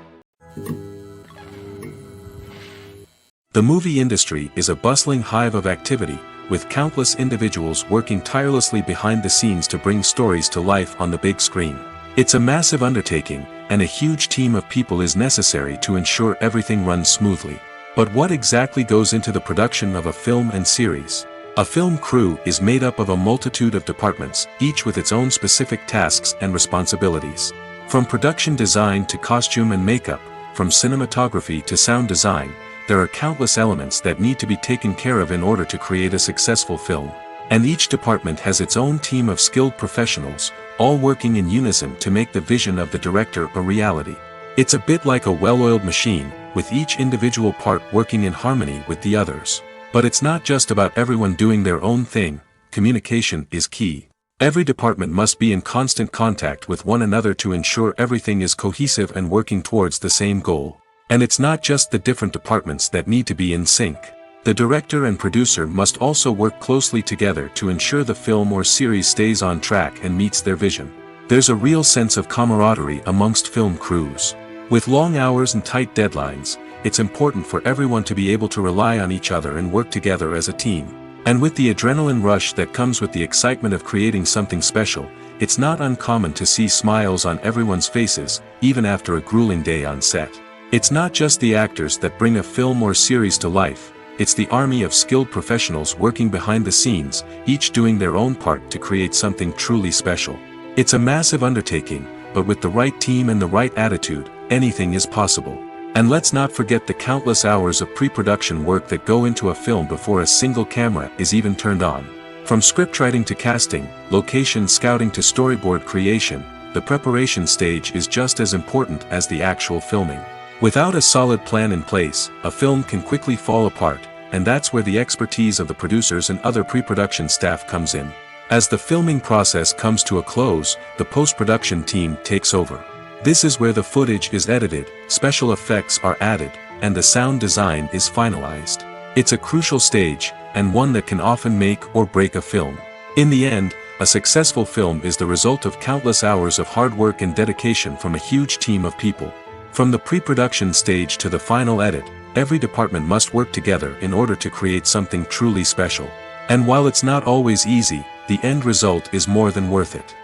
The movie industry is a bustling hive of activity, with countless individuals working tirelessly behind the scenes to bring stories to life on the big screen. It's a massive undertaking, and a huge team of people is necessary to ensure everything runs smoothly. But what exactly goes into the production of a film and series? A film crew is made up of a multitude of departments, each with its own specific tasks and responsibilities. From production design to costume and makeup, from cinematography to sound design, there are countless elements that need to be taken care of in order to create a successful film. And each department has its own team of skilled professionals, all working in unison to make the vision of the director a reality. It's a bit like a well-oiled machine, with each individual part working in harmony with the others. But it's not just about everyone doing their own thing. Communication is key. Every department must be in constant contact with one another to ensure everything is cohesive and working towards the same goal. And it's not just the different departments that need to be in sync. The director and producer must also work closely together to ensure the film or series stays on track and meets their vision. There's a real sense of camaraderie amongst film crews. With long hours and tight deadlines, it's important for everyone to be able to rely on each other and work together as a team. And with the adrenaline rush that comes with the excitement of creating something special, it's not uncommon to see smiles on everyone's faces, even after a grueling day on set. It's not just the actors that bring a film or series to life, it's the army of skilled professionals working behind the scenes, each doing their own part to create something truly special. It's a massive undertaking, but with the right team and the right attitude, anything is possible. And let's not forget the countless hours of pre-production work that go into a film before a single camera is even turned on. From scriptwriting to casting, location scouting to storyboard creation, the preparation stage is just as important as the actual filming. Without a solid plan in place, a film can quickly fall apart, and that's where the expertise of the producers and other pre-production staff comes in. As the filming process comes to a close, the post-production team takes over. This is where the footage is edited, special effects are added, and the sound design is finalized. It's a crucial stage, and one that can often make or break a film. In the end, a successful film is the result of countless hours of hard work and dedication from a huge team of people. From the pre-production stage to the final edit, every department must work together in order to create something truly special. And while it's not always easy, the end result is more than worth it.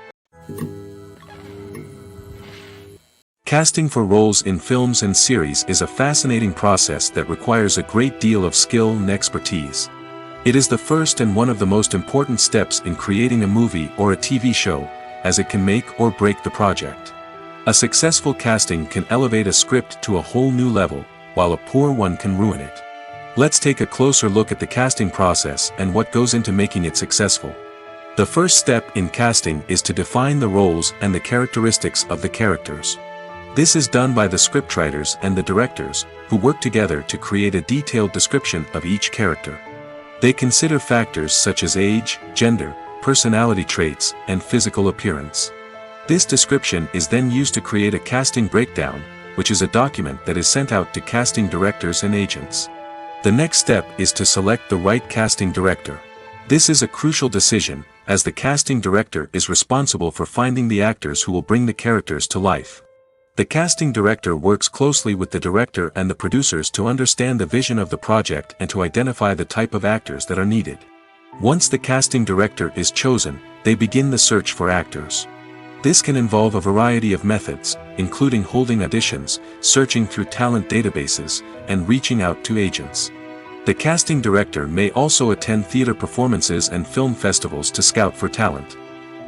Casting for roles in films and series is a fascinating process that requires a great deal of skill and expertise. It is the first and one of the most important steps in creating a movie or a TV show, as it can make or break the project. A successful casting can elevate a script to a whole new level, while a poor one can ruin it. Let's take a closer look at the casting process and what goes into making it successful. The first step in casting is to define the roles and the characteristics of the characters. This is done by the scriptwriters and the directors, who work together to create a detailed description of each character. They consider factors such as age, gender, personality traits, and physical appearance. This description is then used to create a casting breakdown, which is a document that is sent out to casting directors and agents. The next step is to select the right casting director. This is a crucial decision, as the casting director is responsible for finding the actors who will bring the characters to life. The casting director works closely with the director and the producers to understand the vision of the project and to identify the type of actors that are needed. Once the casting director is chosen, they begin the search for actors. This can involve a variety of methods, including holding auditions, searching through talent databases, and reaching out to agents. The casting director may also attend theater performances and film festivals to scout for talent.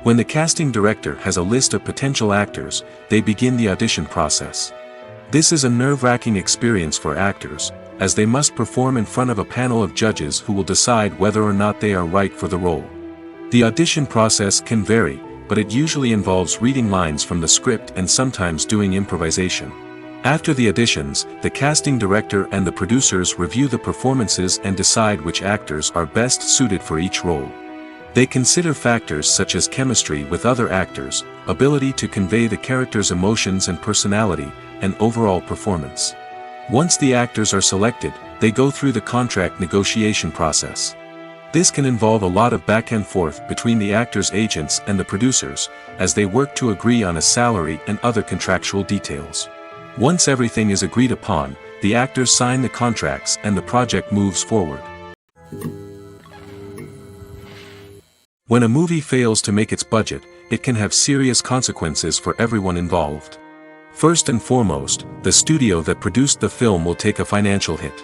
When the casting director has a list of potential actors, they begin the audition process. This is a nerve-wracking experience for actors, as they must perform in front of a panel of judges who will decide whether or not they are right for the role. The audition process can vary, but it usually involves reading lines from the script and sometimes doing improvisation. After the auditions, the casting director and the producers review the performances and decide which actors are best suited for each role. They consider factors such as chemistry with other actors, ability to convey the character's emotions and personality, and overall performance. Once the actors are selected, they go through the contract negotiation process. This can involve a lot of back and forth between the actors' agents and the producers, as they work to agree on a salary and other contractual details. Once everything is agreed upon, the actors sign the contracts and the project moves forward. When a movie fails to make its budget, it can have serious consequences for everyone involved. First and foremost, the studio that produced the film will take a financial hit.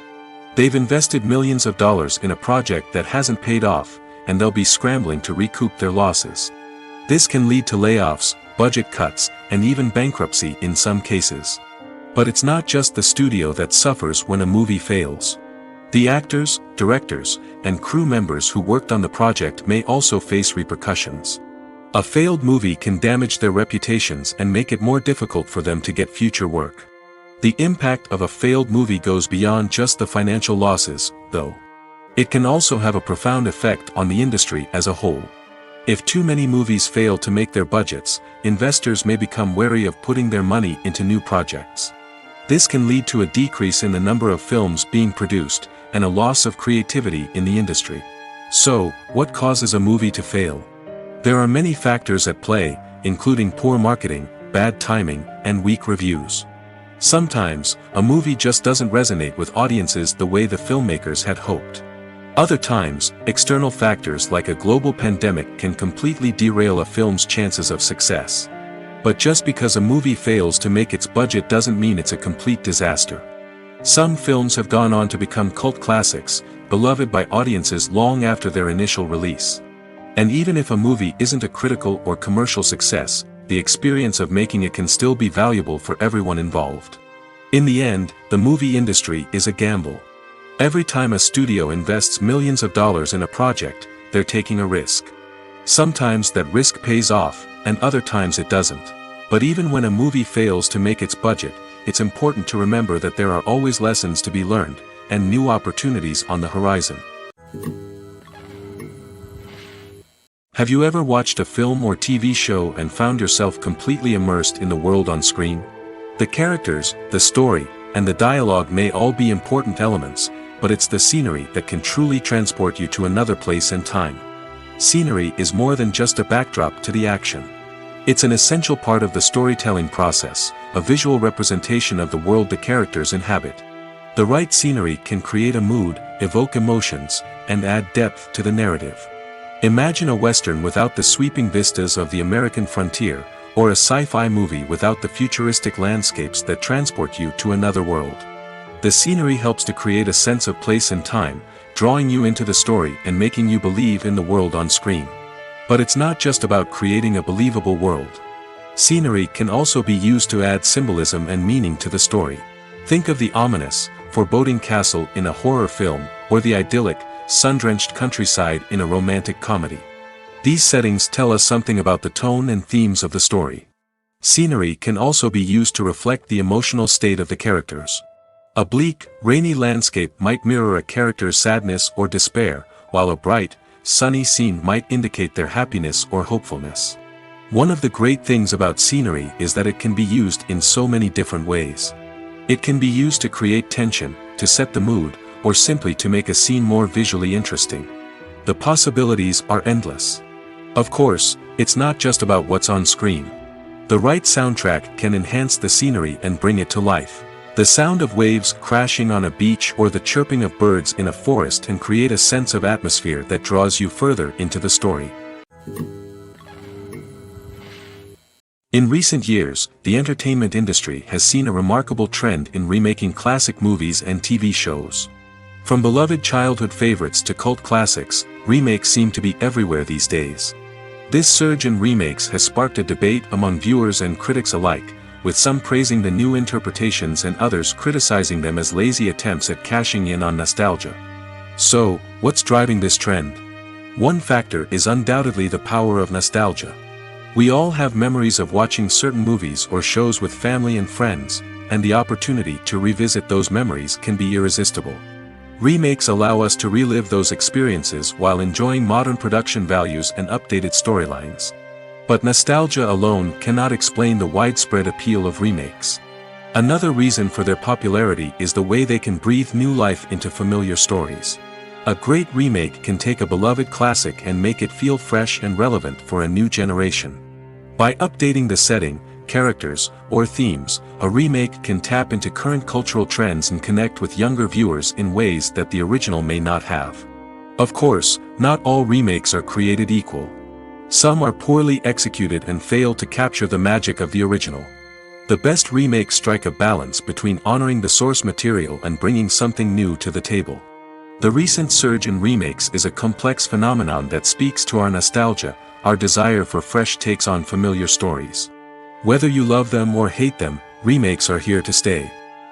They've invested millions of dollars in a project that hasn't paid off, and they'll be scrambling to recoup their losses. This can lead to layoffs, budget cuts, and even bankruptcy in some cases. But it's not just the studio that suffers when a movie fails. The actors, directors, and crew members who worked on the project may also face repercussions. A failed movie can damage their reputations and make it more difficult for them to get future work. The impact of a failed movie goes beyond just the financial losses, though. It can also have a profound effect on the industry as a whole. If too many movies fail to make their budgets, investors may become wary of putting their money into new projects. This can lead to a decrease in the number of films being produced, and a loss of creativity in the industry. So, what causes a movie to fail? There are many factors at play, including poor marketing, bad timing, and weak reviews. Sometimes, a movie just doesn't resonate with audiences the way the filmmakers had hoped. Other times, external factors like a global pandemic can completely derail a film's chances of success. But just because a movie fails to make its budget doesn't mean it's a complete disaster. Some films have gone on to become cult classics, beloved by audiences long after their initial release. And even if a movie isn't a critical or commercial success, the experience of making it can still be valuable for everyone involved. In the end, the movie industry is a gamble. Every time a studio invests millions of dollars in a project, they're taking a risk. Sometimes that risk pays off, and other times it doesn't. But even when a movie fails to make its budget, it's important to remember that there are always lessons to be learned, and new opportunities on the horizon. Have you ever watched a film or TV show and found yourself completely immersed in the world on screen? The characters, the story, and the dialogue may all be important elements, but it's the scenery that can truly transport you to another place and time. Scenery is more than just a backdrop to the action. It's an essential part of the storytelling process, a visual representation of the world the characters inhabit. The right scenery can create a mood, evoke emotions, and add depth to the narrative. Imagine a Western without the sweeping vistas of the American frontier, or a sci-fi movie without the futuristic landscapes that transport you to another world. The scenery helps to create a sense of place and time, drawing you into the story and making you believe in the world on screen. But it's not just about creating a believable world. Scenery can also be used to add symbolism and meaning to the story. Think of the ominous, foreboding castle in a horror film, or the idyllic, sun-drenched countryside in a romantic comedy. These settings tell us something about the tone and themes of the story. Scenery can also be used to reflect the emotional state of the characters. A bleak, rainy landscape might mirror a character's sadness or despair, while a bright, sunny scene might indicate their happiness or hopefulness. One of the great things about scenery is that it can be used in so many different ways. It can be used to create tension, to set the mood, or simply to make a scene more visually interesting. The possibilities are endless. Of course, it's not just about what's on screen. The right soundtrack can enhance the scenery and bring it to life. The sound of waves crashing on a beach or the chirping of birds in a forest can create a sense of atmosphere that draws you further into the story. In recent years, the entertainment industry has seen a remarkable trend in remaking classic movies and TV shows. From beloved childhood favorites to cult classics, remakes seem to be everywhere these days. This surge in remakes has sparked a debate among viewers and critics alike, with some praising the new interpretations and others criticizing them as lazy attempts at cashing in on nostalgia. So, what's driving this trend? One factor is undoubtedly the power of nostalgia. We all have memories of watching certain movies or shows with family and friends, and the opportunity to revisit those memories can be irresistible. Remakes allow us to relive those experiences while enjoying modern production values and updated storylines. But nostalgia alone cannot explain the widespread appeal of remakes. Another reason for their popularity is the way they can breathe new life into familiar stories. A great remake can take a beloved classic and make it feel fresh and relevant for a new generation. By updating the setting, characters, or themes, a remake can tap into current cultural trends and connect with younger viewers in ways that the original may not have. Of course, not all remakes are created equal. Some are poorly executed and fail to capture the magic of the original. The best remakes strike a balance between honoring the source material and bringing something new to the table. The recent surge in remakes is a complex phenomenon that speaks to our nostalgia, our desire for fresh takes on familiar stories. Whether you love them or hate them, remakes are here to stay.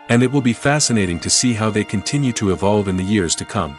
And it will be fascinating to see how they continue to evolve in the years to come.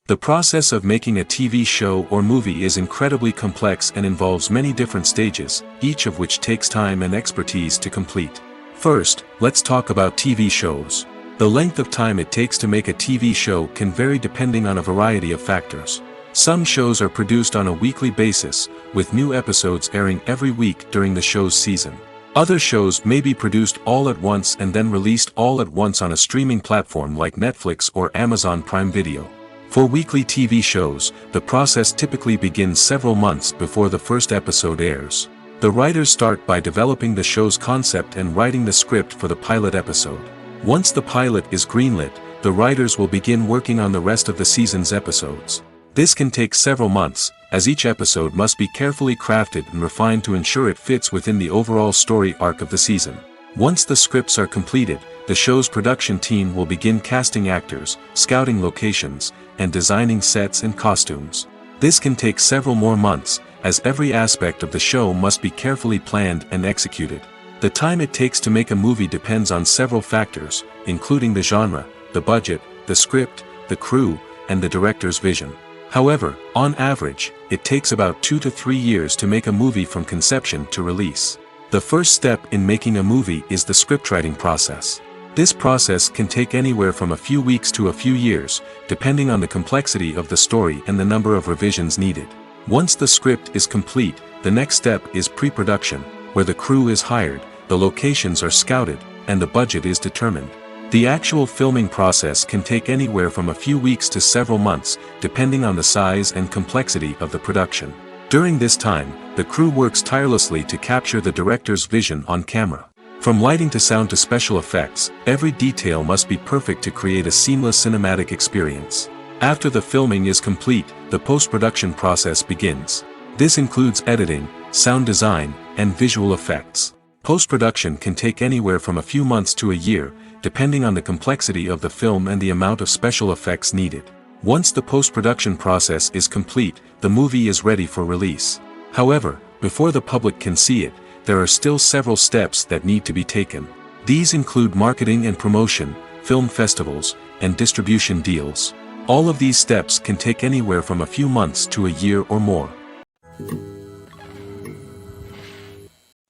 The process of making a TV show or movie is incredibly complex and involves many different stages, each of which takes time and expertise to complete. First, let's talk about TV shows. The length of time it takes to make a TV show can vary depending on a variety of factors. Some shows are produced on a weekly basis, with new episodes airing every week during the show's season. Other shows may be produced all at once and then released all at once on a streaming platform like Netflix or Amazon Prime Video. For weekly TV shows, the process typically begins several months before the first episode airs. The writers start by developing the show's concept and writing the script for the pilot episode. Once the pilot is greenlit, the writers will begin working on the rest of the season's episodes. This can take several months, as each episode must be carefully crafted and refined to ensure it fits within the overall story arc of the season. Once the scripts are completed, the show's production team will begin casting actors, scouting locations, and designing sets and costumes. This can take several more months, as every aspect of the show must be carefully planned and executed. The time it takes to make a movie depends on several factors, including the genre, the budget, the script, the crew, and the director's vision. However, on average, it takes about 2 to 3 years to make a movie from conception to release. The first step in making a movie is the scriptwriting process. This process can take anywhere from a few weeks to a few years, depending on the complexity of the story and the number of revisions needed. Once the script is complete, the next step is pre-production, where the crew is hired, the locations are scouted, and the budget is determined. The actual filming process can take anywhere from a few weeks to several months, depending on the size and complexity of the production. During this time, the crew works tirelessly to capture the director's vision on camera. From lighting to sound to special effects, every detail must be perfect to create a seamless cinematic experience. After the filming is complete, the post-production process begins. This includes editing, sound design, and visual effects. Post-production can take anywhere from a few months to a year, depending on the complexity of the film and the amount of special effects needed. Once the post-production process is complete, the movie is ready for release. However, before the public can see it, there are still several steps that need to be taken. These include marketing and promotion, film festivals, and distribution deals. All of these steps can take anywhere from a few months to a year or more.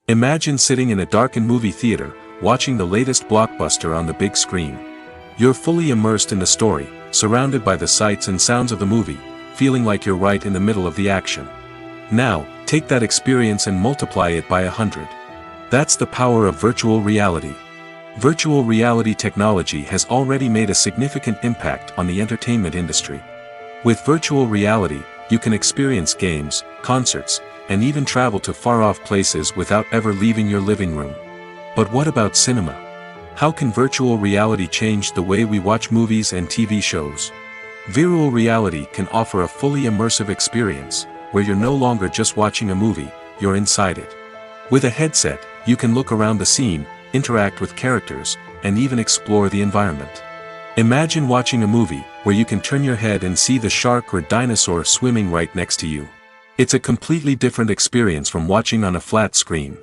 Imagine sitting in a darkened movie theater, watching the latest blockbuster on the big screen. You're fully immersed in the story, surrounded by the sights and sounds of the movie, feeling like you're right in the middle of the action. Now, take that experience and multiply it by 100. That's the power of virtual reality. Virtual reality technology has already made a significant impact on the entertainment industry. With virtual reality, you can experience games, concerts, and even travel to far-off places without ever leaving your living room. But what about cinema? How can virtual reality change the way we watch movies and TV shows? Virtual reality can offer a fully immersive experience, where you're no longer just watching a movie, you're inside it. With a headset, you can look around the scene, interact with characters, and even explore the environment. Imagine watching a movie, where you can turn your head and see the shark or dinosaur swimming right next to you. It's a completely different experience from watching on a flat screen.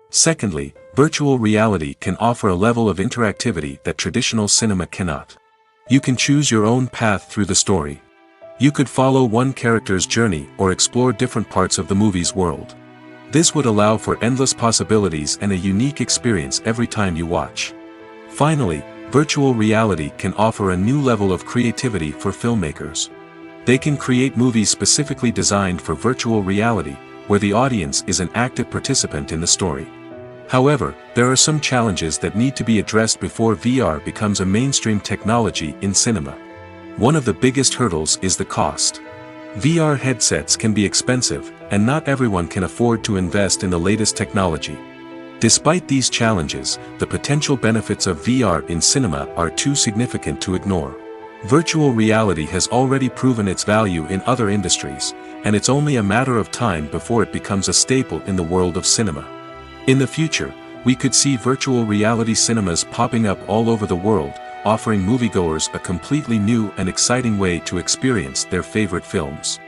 Secondly, virtual reality can offer a level of interactivity that traditional cinema cannot. You can choose your own path through the story. You could follow one character's journey or explore different parts of the movie's world. This would allow for endless possibilities and a unique experience every time you watch. Finally, virtual reality can offer a new level of creativity for filmmakers. They can create movies specifically designed for virtual reality, where the audience is an active participant in the story. However, there are some challenges that need to be addressed before VR becomes a mainstream technology in cinema. One of the biggest hurdles is the cost. VR headsets can be expensive, and not everyone can afford to invest in the latest technology. Despite these challenges, the potential benefits of VR in cinema are too significant to ignore. Virtual reality has already proven its value in other industries, and it's only a matter of time before it becomes a staple in the world of cinema. In the future, we could see virtual reality cinemas popping up all over the world, offering moviegoers a completely new and exciting way to experience their favorite films.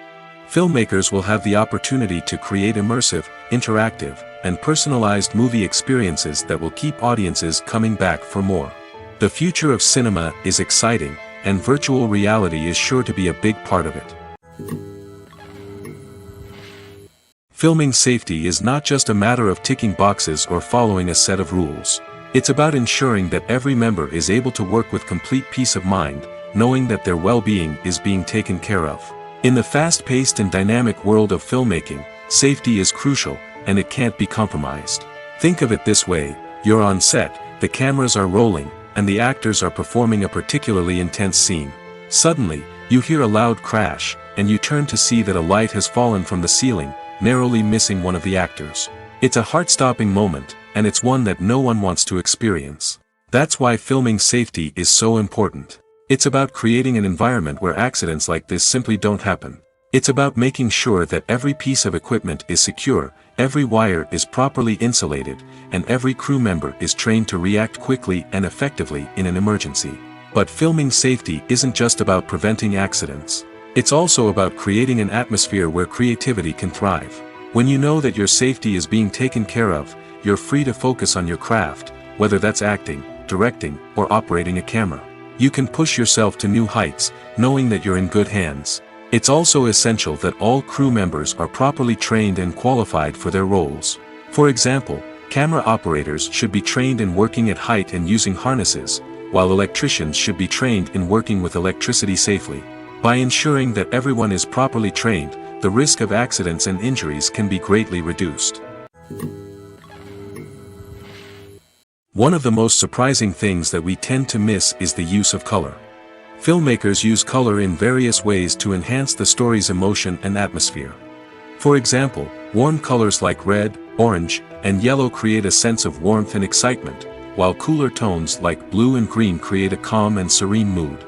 Filmmakers will have the opportunity to create immersive, interactive, and personalized movie experiences that will keep audiences coming back for more. The future of cinema is exciting, and virtual reality is sure to be a big part of it. Filming safety is not just a matter of ticking boxes or following a set of rules. It's about ensuring that every member is able to work with complete peace of mind, knowing that their well-being is being taken care of. In the fast-paced and dynamic world of filmmaking, safety is crucial, and it can't be compromised. Think of it this way: you're on set, the cameras are rolling, and the actors are performing a particularly intense scene. Suddenly, you hear a loud crash, and you turn to see that a light has fallen from the ceiling, narrowly missing one of the actors. It's a heart-stopping moment, and it's one that no one wants to experience. That's why filming safety is so important. It's about creating an environment where accidents like this simply don't happen. It's about making sure that every piece of equipment is secure, every wire is properly insulated, and every crew member is trained to react quickly and effectively in an emergency. But filming safety isn't just about preventing accidents. It's also about creating an atmosphere where creativity can thrive. When you know that your safety is being taken care of, you're free to focus on your craft, whether that's acting, directing, or operating a camera. You can push yourself to new heights, knowing that you're in good hands. It's also essential that all crew members are properly trained and qualified for their roles. For example, camera operators should be trained in working at height and using harnesses, while electricians should be trained in working with electricity safely. By ensuring that everyone is properly trained, the risk of accidents and injuries can be greatly reduced. One of the most surprising things that we tend to miss is the use of color. Filmmakers use color in various ways to enhance the story's emotion and atmosphere. For example, warm colors like red, orange, and yellow create a sense of warmth and excitement, while cooler tones like blue and green create a calm and serene mood.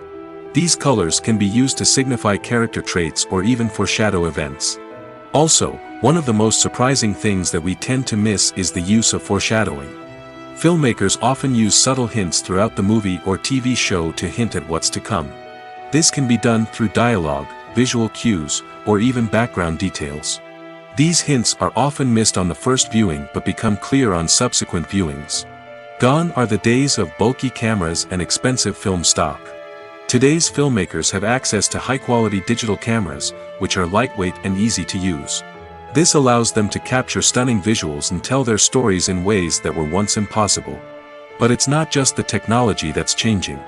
These colors can be used to signify character traits or even foreshadow events. Also, one of the most surprising things that we tend to miss is the use of foreshadowing. Filmmakers often use subtle hints throughout the movie or TV show to hint at what's to come. This can be done through dialogue, visual cues, or even background details. These hints are often missed on the first viewing but become clear on subsequent viewings. Gone are the days of bulky cameras and expensive film stock. Today's filmmakers have access to high-quality digital cameras, which are lightweight and easy to use. This allows them to capture stunning visuals and tell their stories in ways that were once impossible. But it's not just the technology that's changing.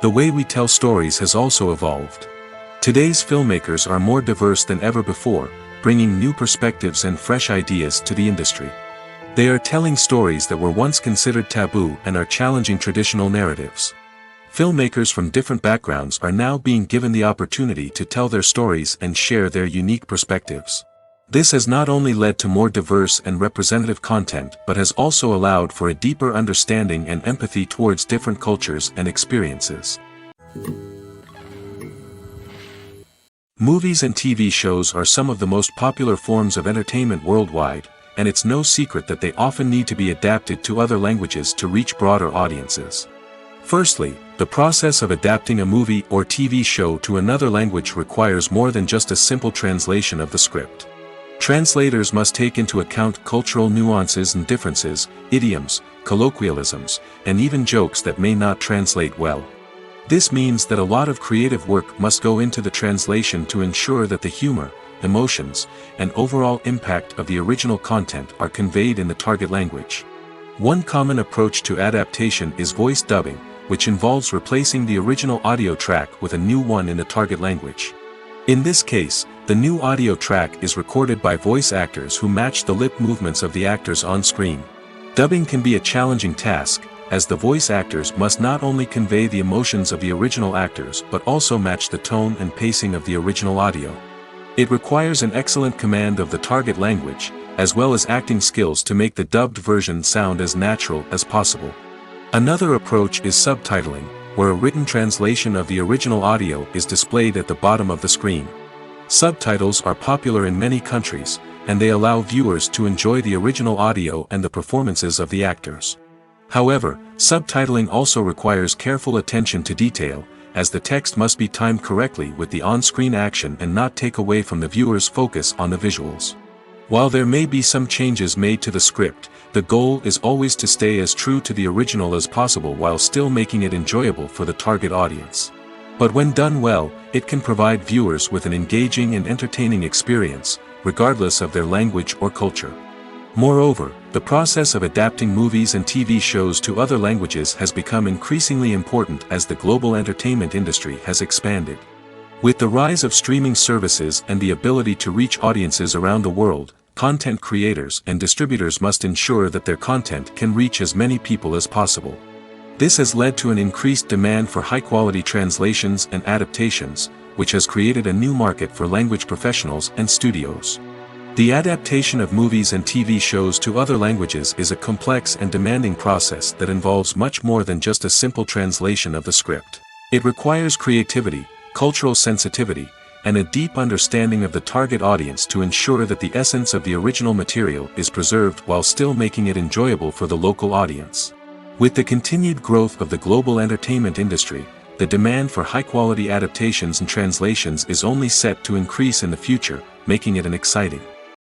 The way we tell stories has also evolved. Today's filmmakers are more diverse than ever before, bringing new perspectives and fresh ideas to the industry. They are telling stories that were once considered taboo and are challenging traditional narratives. Filmmakers from different backgrounds are now being given the opportunity to tell their stories and share their unique perspectives. This has not only led to more diverse and representative content but has also allowed for a deeper understanding and empathy towards different cultures and experiences. Movies and TV shows are some of the most popular forms of entertainment worldwide, and it's no secret that they often need to be adapted to other languages to reach broader audiences. Firstly, the process of adapting a movie or TV show to another language requires more than just a simple translation of the script. Translators must take into account cultural nuances and differences, idioms, colloquialisms, and even jokes that may not translate well. This means that a lot of creative work must go into the translation to ensure that the humor, emotions, and overall impact of the original content are conveyed in the target language. One common approach to adaptation is voice dubbing, which involves replacing the original audio track with a new one in the target language. In this case, the new audio track is recorded by voice actors who match the lip movements of the actors on screen. Dubbing can be a challenging task, as the voice actors must not only convey the emotions of the original actors but also match the tone and pacing of the original audio. It requires an excellent command of the target language, as well as acting skills to make the dubbed version sound as natural as possible. Another approach is subtitling, where a written translation of the original audio is displayed at the bottom of the screen. Subtitles are popular in many countries, and they allow viewers to enjoy the original audio and the performances of the actors. However, subtitling also requires careful attention to detail, as the text must be timed correctly with the on-screen action and not take away from the viewer's focus on the visuals. While there may be some changes made to the script, the goal is always to stay as true to the original as possible while still making it enjoyable for the target audience. But when done well, it can provide viewers with an engaging and entertaining experience, regardless of their language or culture. Moreover, the process of adapting movies and TV shows to other languages has become increasingly important as the global entertainment industry has expanded. With the rise of streaming services and the ability to reach audiences around the world, content creators and distributors must ensure that their content can reach as many people as possible. This has led to an increased demand for high-quality translations and adaptations, which has created a new market for language professionals and studios. The adaptation of movies and TV shows to other languages is a complex and demanding process that involves much more than just a simple translation of the script. It requires creativity, cultural sensitivity, and a deep understanding of the target audience to ensure that the essence of the original material is preserved while still making it enjoyable for the local audience. With the continued growth of the global entertainment industry, the demand for high-quality adaptations and translations is only set to increase in the future, making it an exciting